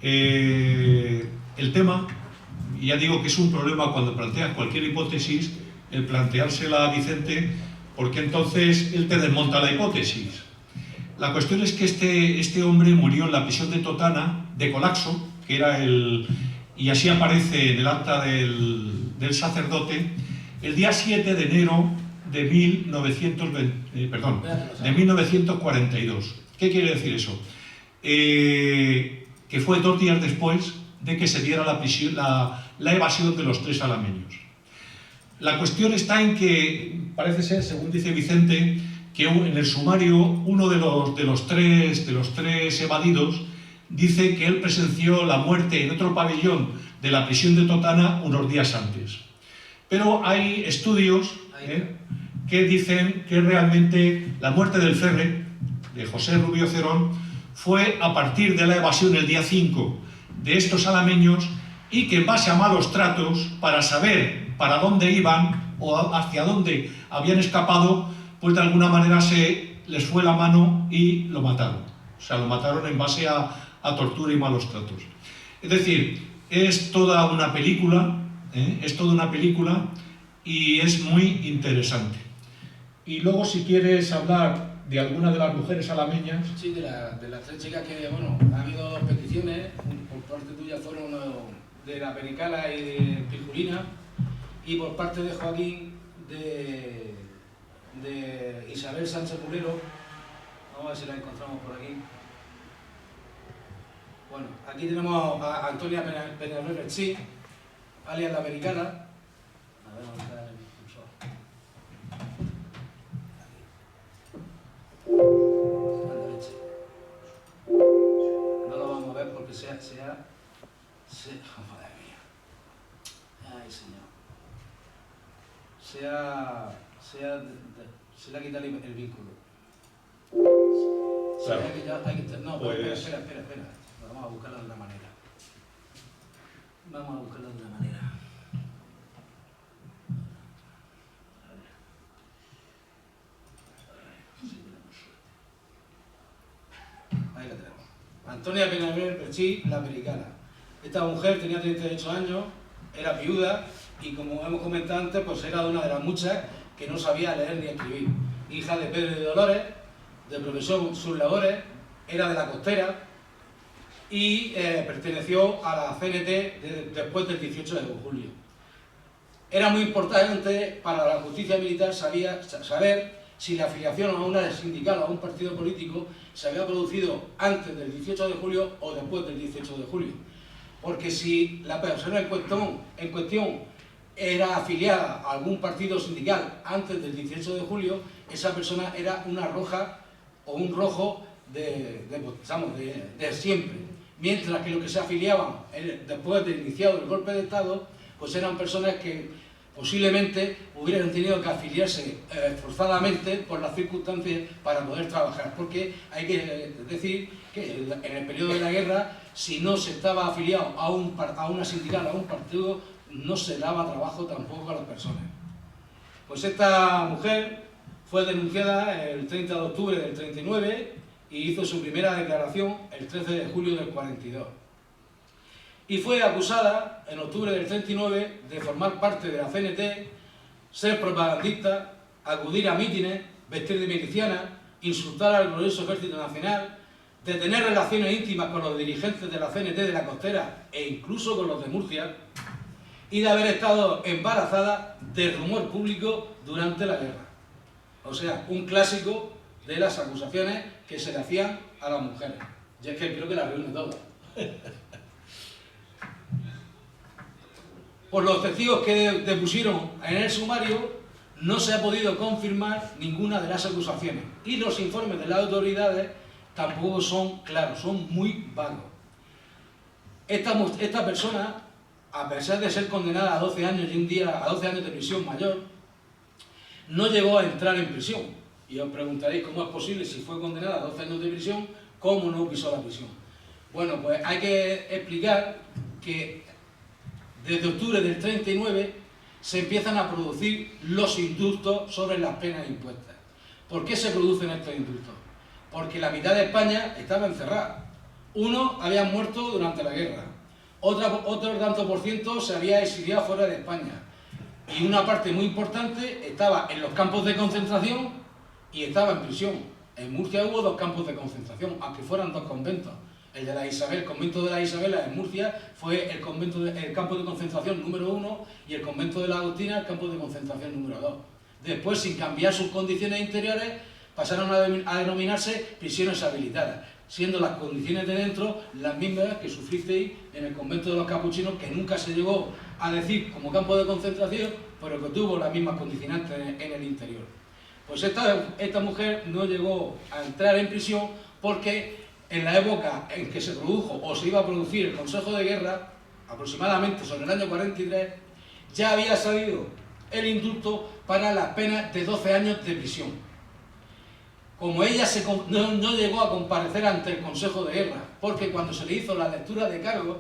El tema, y ya digo que es un problema cuando planteas cualquier hipótesis, el planteársela a Vicente, porque entonces él te desmonta la hipótesis. La cuestión es que este hombre murió en la prisión de Totana de colapso que era y así aparece en el acta del sacerdote, el día 7 de enero de 1942. ¿Qué quiere decir eso? Que fue 2 días después de que se diera la evasión de los 3 alameños. La cuestión está en que, parece ser, según dice Vicente, que en el sumario uno de los tres evadidos dice que él presenció la muerte en otro pabellón de la prisión de Totana unos días antes. Pero hay estudios que dicen que realmente la muerte del Ferre, de José Rubio Cerón, fue a partir de la evasión el día 5 de estos alameños, y que en base a malos tratos, para saber para dónde iban o hacia dónde habían escapado, pues de alguna manera se les fue la mano y lo mataron. O sea, lo mataron en base a tortura y malos tratos. Es decir, es toda una película, y es muy interesante. Y luego, si quieres hablar de alguna de las mujeres alameñas... Sí, de las 3 chicas que, bueno, ha habido 2 peticiones, por parte tuya fueron de la Pericala y de Pijulina, y por parte de Joaquín, de Isabel Sánchez Mulero. Vamos a ver si la encontramos por aquí. Bueno, aquí tenemos a Antonia Peñalver Berchí, alias la Pericala. A ver, vamos a ver el impulsor. No lo vamos a ver porque madre mía. Ay, señor. Se le ha quitado el vínculo. Claro. No, pues... espera. Vamos a buscarlo de otra manera. Ahí la tenemos. Antonia Peñalver Berchí, la Pericala. Esta mujer tenía 38 años, era viuda y, como hemos comentado antes, pues era una de las muchas que no sabía leer ni escribir. Hija de Pedro y de Dolores, de profesión sus labores, era de la Costera y perteneció a la CNT después del 18 de julio. Era muy importante para la justicia militar saber si la afiliación a una sindical o a un partido político se había producido antes del 18 de julio o después del 18 de julio. Porque si la persona en cuestión era afiliada a algún partido sindical antes del 18 de julio, esa persona era una roja o un rojo de siempre. Mientras que los que se afiliaban después de iniciado el golpe de Estado, pues eran personas que posiblemente hubieran tenido que afiliarse forzadamente por las circunstancias para poder trabajar. Porque hay que decir que en el periodo de la guerra, si no se estaba afiliado a una sindical, a un partido, no se daba trabajo tampoco a las personas. Pues esta mujer fue denunciada el 30 de octubre del 39 y hizo su primera declaración el 13 de julio del 42. Y fue acusada en octubre del 39 de formar parte de la CNT, ser propagandista, acudir a mítines, vestir de miliciana, insultar al glorioso Ejército Nacional, de tener relaciones íntimas con los dirigentes de la CNT de la Costera e incluso con los de Murcia, y de haber estado embarazada de rumor público durante la guerra. O sea, un clásico de las acusaciones que se le hacían a las mujeres. Y es que creo que las reúne todas. Por los testigos que depusieron en el sumario, no se ha podido confirmar ninguna de las acusaciones. Y los informes de las autoridades tampoco son claros, son muy vagos. Esta persona, a pesar de ser condenada a 12 años y un día a 12 años de prisión mayor, no llegó a entrar en prisión. Y os preguntaréis cómo es posible, si fue condenada a 12 años de prisión, cómo no pisó la prisión. Bueno, pues hay que explicar que desde octubre del 39 se empiezan a producir los indultos sobre las penas impuestas. ¿Por qué se producen estos indultos? Porque la mitad de España estaba encerrada. Unos habían muerto durante la guerra, otro tanto por ciento se había exiliado fuera de España, y una parte muy importante estaba en los campos de concentración y estaba en prisión. En Murcia hubo 2 campos de concentración, aunque fueran 2 conventos, El de la Isabel, el convento de la Isabela en Murcia fue el campo de concentración número 1 y el convento de la Agustina el campo de concentración número 2. Después, sin cambiar sus condiciones interiores, pasaron a denominarse prisiones habilitadas, siendo las condiciones de dentro las mismas que sufristeis en el convento de los capuchinos, que nunca se llegó a decir como campo de concentración, pero que tuvo las mismas condicionantes en el interior. Pues esta mujer no llegó a entrar en prisión porque en la época en que se produjo o se iba a producir el Consejo de Guerra, aproximadamente sobre el año 43, ya había salido el indulto para las penas de 12 años de prisión. Como ella no llegó a comparecer ante el Consejo de Guerra, porque cuando se le hizo la lectura de cargos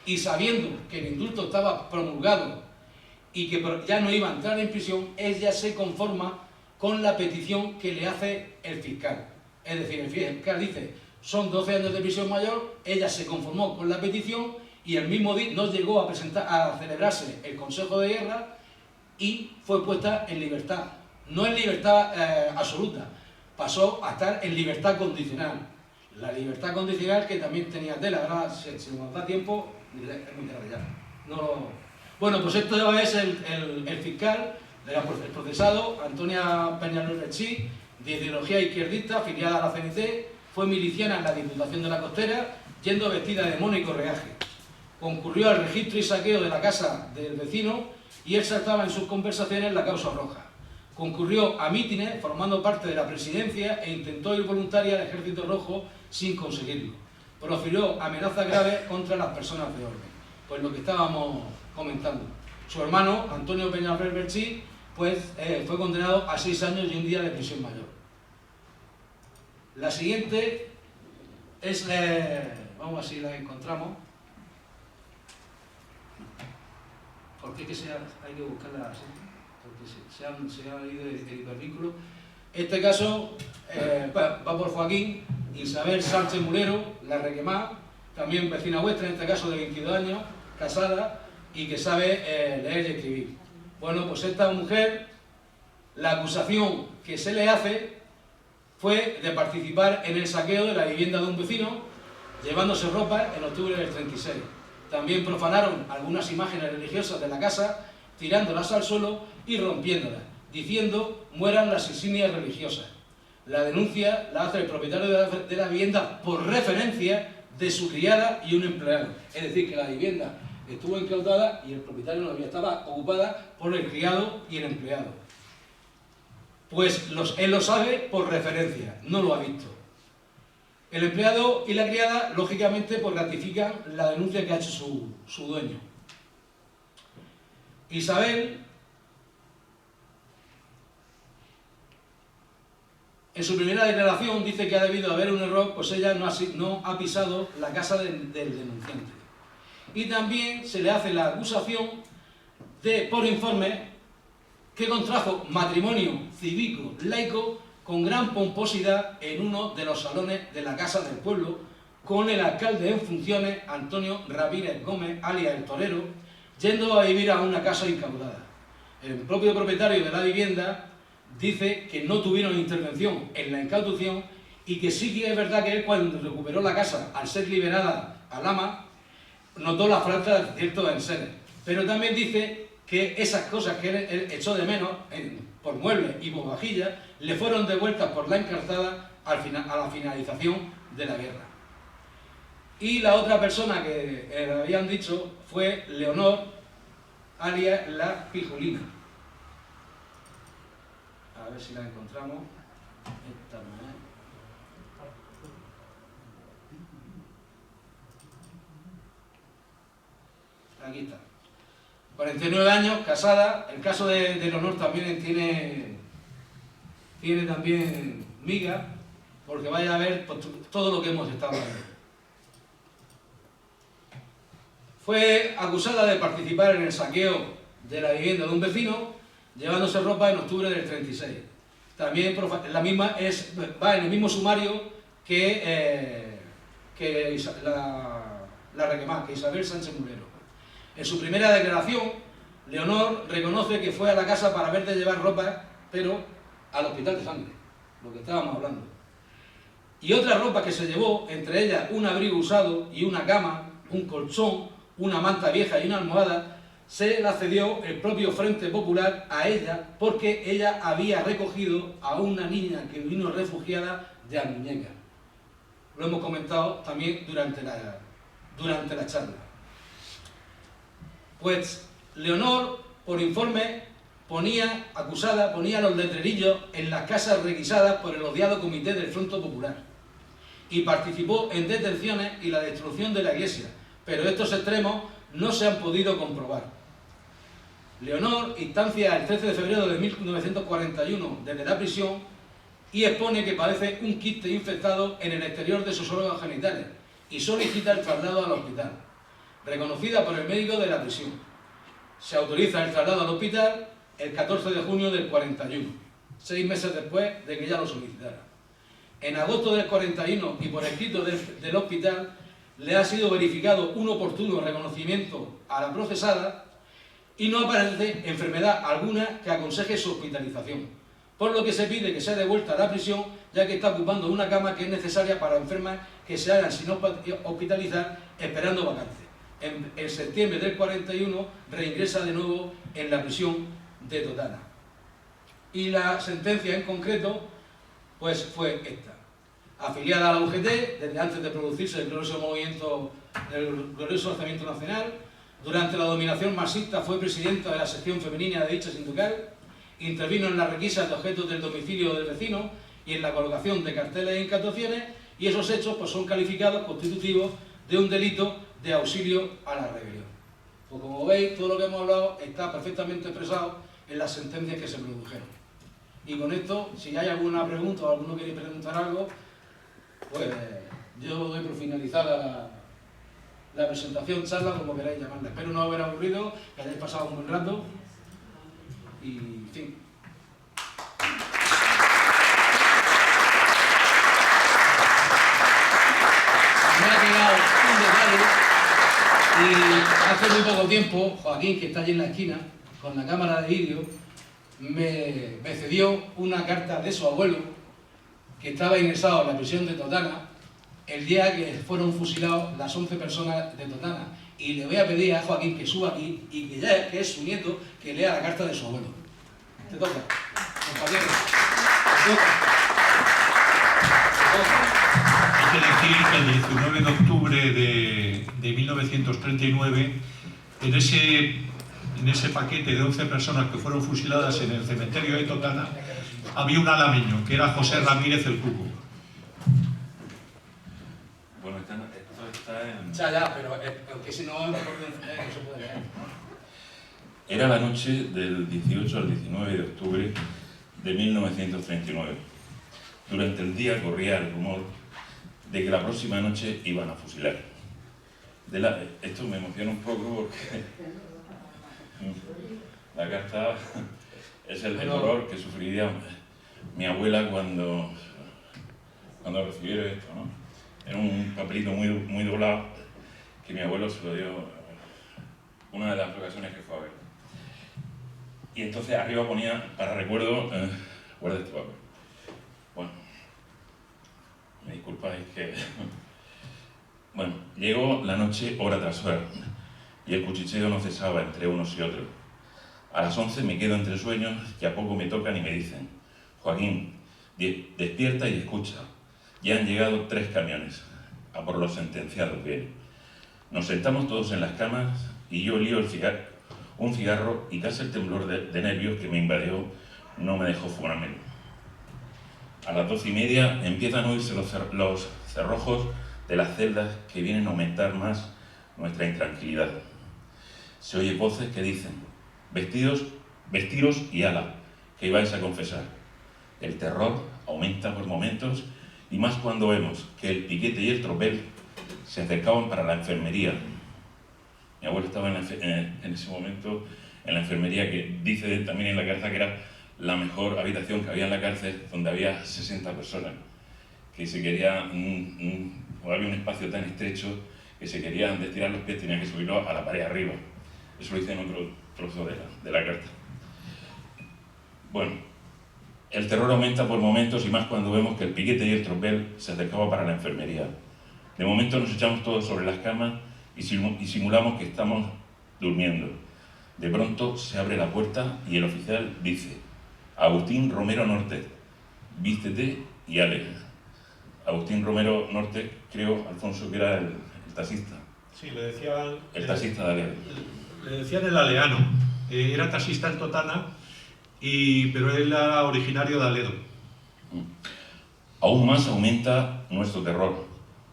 y sabiendo que el indulto estaba promulgado y que ya no iba a entrar en prisión, ella se conforma con la petición que le hace el fiscal. Es decir, el fiscal dice, son 12 años de prisión mayor, ella se conformó con la petición y el mismo día no llegó a celebrarse el Consejo de Guerra y fue puesta en libertad. No en libertad absoluta, pasó a estar en libertad condicional. La libertad condicional que también tenía tela, ahora si nos da tiempo, es muy tarde ya. Bueno, pues esto es el fiscal, el procesado, Antonia Peñalver Berchí, de ideología izquierdista, afiliada a la CNT, fue miliciana en la Diputación de la Costera, yendo vestida de mono y correaje. Concurrió al registro y saqueo de la casa del vecino y él saltaba en sus conversaciones la causa roja. Concurrió a mítines formando parte de la presidencia e intentó ir voluntaria al Ejército Rojo sin conseguirlo. Profirió amenazas graves contra las personas de orden. Pues lo que estábamos comentando. Su hermano, Antonio Peñalver Berchí, pues fue condenado a 6 años y 1 día de prisión mayor. La siguiente es, vamos a ver si la encontramos, porque es que hay que buscarla así, porque se ha ido el hipervínculo. Este caso va por Joaquín, Isabel Sánchez Mulero, la Requemá, también vecina vuestra, en este caso de 22 años, casada y que sabe leer y escribir. Bueno, pues esta mujer, la acusación que se le hace fue de participar en el saqueo de la vivienda de un vecino, llevándose ropa en octubre del 36. También profanaron algunas imágenes religiosas de la casa, tirándolas al suelo y rompiéndolas, diciendo mueran las insignias religiosas. La denuncia la hace el propietario de la vivienda por referencia de su criada y un empleado. Es decir, que la vivienda estuvo incautada y el propietario no estaba ocupada por el criado y el empleado. Pues él lo sabe por referencia, no lo ha visto. El empleado y la criada, lógicamente, pues ratifican la denuncia que ha hecho su dueño. Isabel, en su primera declaración, dice que ha debido haber un error, pues ella no ha pisado la casa del denunciante. Y también se le hace la acusación por informe que contrajo matrimonio cívico laico con gran pomposidad en uno de los salones de la Casa del Pueblo con el alcalde en funciones, Antonio Ramírez Gómez, alias El Torero, yendo a vivir a una casa incaudada. El propio propietario de la vivienda dice que no tuvieron intervención en la incautación y que sí que es verdad que él, cuando recuperó la casa, al ser liberada al ama, notó la falta de ciertos enseres. Pero también dice que esas cosas que él echó de menos por muebles y por vajillas le fueron devueltas por la encartada a la finalización de la guerra. Y la otra persona que le habían dicho fue Leonor, alias la Pijolina. A ver si la encontramos. Esta no es. Aquí está. 49 años, casada. El caso de Leonor también tiene también miga, porque vaya a ver pues, todo lo que hemos estado hablando. Fue acusada de participar en el saqueo de la vivienda de un vecino, llevándose ropa en octubre del 36. También la misma va en el mismo sumario que la Requemá, que Isabel Sánchez Mulero. En su primera declaración, Leonor reconoce que fue a la casa para ver de llevar ropa, pero al hospital de sangre, lo que estábamos hablando. y otra ropa que se llevó, entre ellas un abrigo usado y una cama, un colchón, una manta vieja y una almohada, se la cedió el propio Frente Popular a ella porque ella había recogido a una niña que vino refugiada de Almuñécar. Lo hemos comentado también durante la charla. Pues Leonor, por informe, ponía los letrerillos en las casas requisadas por el odiado Comité del Frente Popular y participó en detenciones y la destrucción de la iglesia, pero estos extremos no se han podido comprobar. Leonor instancia el 13 de febrero de 1941 desde la prisión y expone que padece un quiste infectado en el exterior de sus órganos genitales y solicita el traslado al hospital, reconocida por el médico de la prisión. Se autoriza el traslado al hospital el 14 de junio del 41, 6 meses después de que ella lo solicitara. En agosto del 41 y por escrito del hospital le ha sido verificado un oportuno reconocimiento a la procesada y no aparece enfermedad alguna que aconseje su hospitalización, por lo que se pide que sea devuelta a la prisión, ya que está ocupando una cama que es necesaria para enfermas que se hagan sin hospitalizar esperando vacante. En septiembre del 41 reingresa de nuevo en la prisión de Totana. Y la sentencia en concreto pues fue esta. Afiliada a la UGT desde antes de producirse el glorioso alzamiento nacional, durante la dominación marxista fue presidenta de la sección femenina de dicha sindical, intervino en las requisas de objetos del domicilio del vecino y en la colocación de carteles e incautaciones, y esos hechos pues, son calificados constitutivos de un delito de auxilio a la rebelión. Pues como veis, todo lo que hemos hablado está perfectamente expresado en las sentencias que se produjeron. Y con esto, si hay alguna pregunta o alguno quiere preguntar algo, pues yo doy por finalizada la presentación, charla, como queráis llamarla. Espero no haber aburrido, que hayáis pasado un buen rato y en fin. Me ha quedado un detalle y hace muy poco tiempo Joaquín, que está allí en la esquina, con la cámara de vídeo, me cedió una carta de su abuelo que estaba ingresado en la prisión de Totana el día que fueron fusilados las 11 personas de Totana. Y le voy a pedir a Joaquín que suba aquí y que es su nieto, que lea la carta de su abuelo. Te toca, compañero. Te toca. Hay que decir que el 19 de octubre de 1939, en ese paquete de 11 personas que fueron fusiladas en el cementerio de Totana, había un alameño, que era José Ramírez el Cuco. Bueno, esto está en... Ya, pero porque si no, no se puede leer. Era la noche del 18 al 19 de octubre de 1939. Durante el día corría el rumor de que la próxima noche iban a fusilar. Esto me emociona un poco porque la carta es el dolor que sufriría mi abuela cuando recibiera esto, ¿no? Era un papelito muy doblado que mi abuelo se lo dio una de las ocasiones que fue a ver. Y entonces arriba ponía, para recuerdo, guarda este papel. Bueno, me disculpáis que... Bueno, llegó la noche hora tras hora y el cuchicheo no cesaba entre unos y otros. A las 11 me quedo entre sueños y a poco me tocan y me dicen: Joaquín, despierta y escucha. Ya han llegado 3 camiones, a por los sentenciados, bien. Nos sentamos todos en las camas y yo lío un cigarro y casi el temblor de nervios que me invadió no me dejó fumármelo. A las 12:30 empiezan a oírse los cerrojos de las celdas que vienen a aumentar más nuestra intranquilidad. Se oyen voces que dicen: vestiros y ala, que ibais a confesar. El terror aumenta por momentos y más cuando vemos que el piquete y el tropel se acercaban para la enfermería. Mi abuelo estaba en ese momento en la enfermería, que dice también en la carta que era la mejor habitación que había en la cárcel, donde había 60 personas, que se querían, había un espacio tan estrecho que se querían estirar los pies, tenían que subirlo a la pared arriba. Eso lo dice en otro trozo de la carta. Bueno, El terror aumenta por momentos y más cuando vemos que el piquete y el tropel se acercaba para la enfermería. De momento nos echamos todos sobre las camas y simulamos que estamos durmiendo. De pronto se abre la puerta y el oficial dice: Agustín Romero Norte, vístete y ale. Agustín Romero Norte, creo, Alfonso, que era el taxista. Sí, le decían... El taxista de Aledo. Le decían el aleano. Era taxista en Totana, pero él era originario de Aledo. Aún más aumenta nuestro terror.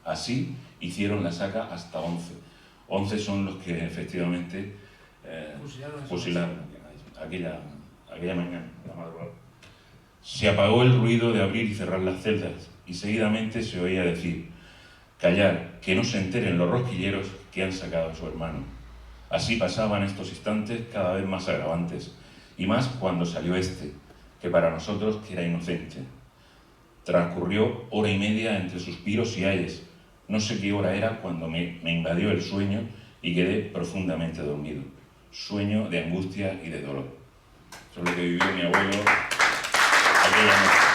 Así hicieron la saca hasta 11. 11 son los que efectivamente fusilaron aquella mañana, la madrugada. Se apagó el ruido de abrir y cerrar las celdas y seguidamente se oía decir: callar, que no se enteren los rosquilleros que han sacado a su hermano. Así pasaban estos instantes cada vez más agravantes, y más cuando salió este, que para nosotros que era inocente. Transcurrió hora y media entre suspiros y ayes. No sé qué hora era cuando me invadió el sueño y quedé profundamente dormido. Sueño de angustia y de dolor. Eso es lo que vivió mi abuelo aquella noche.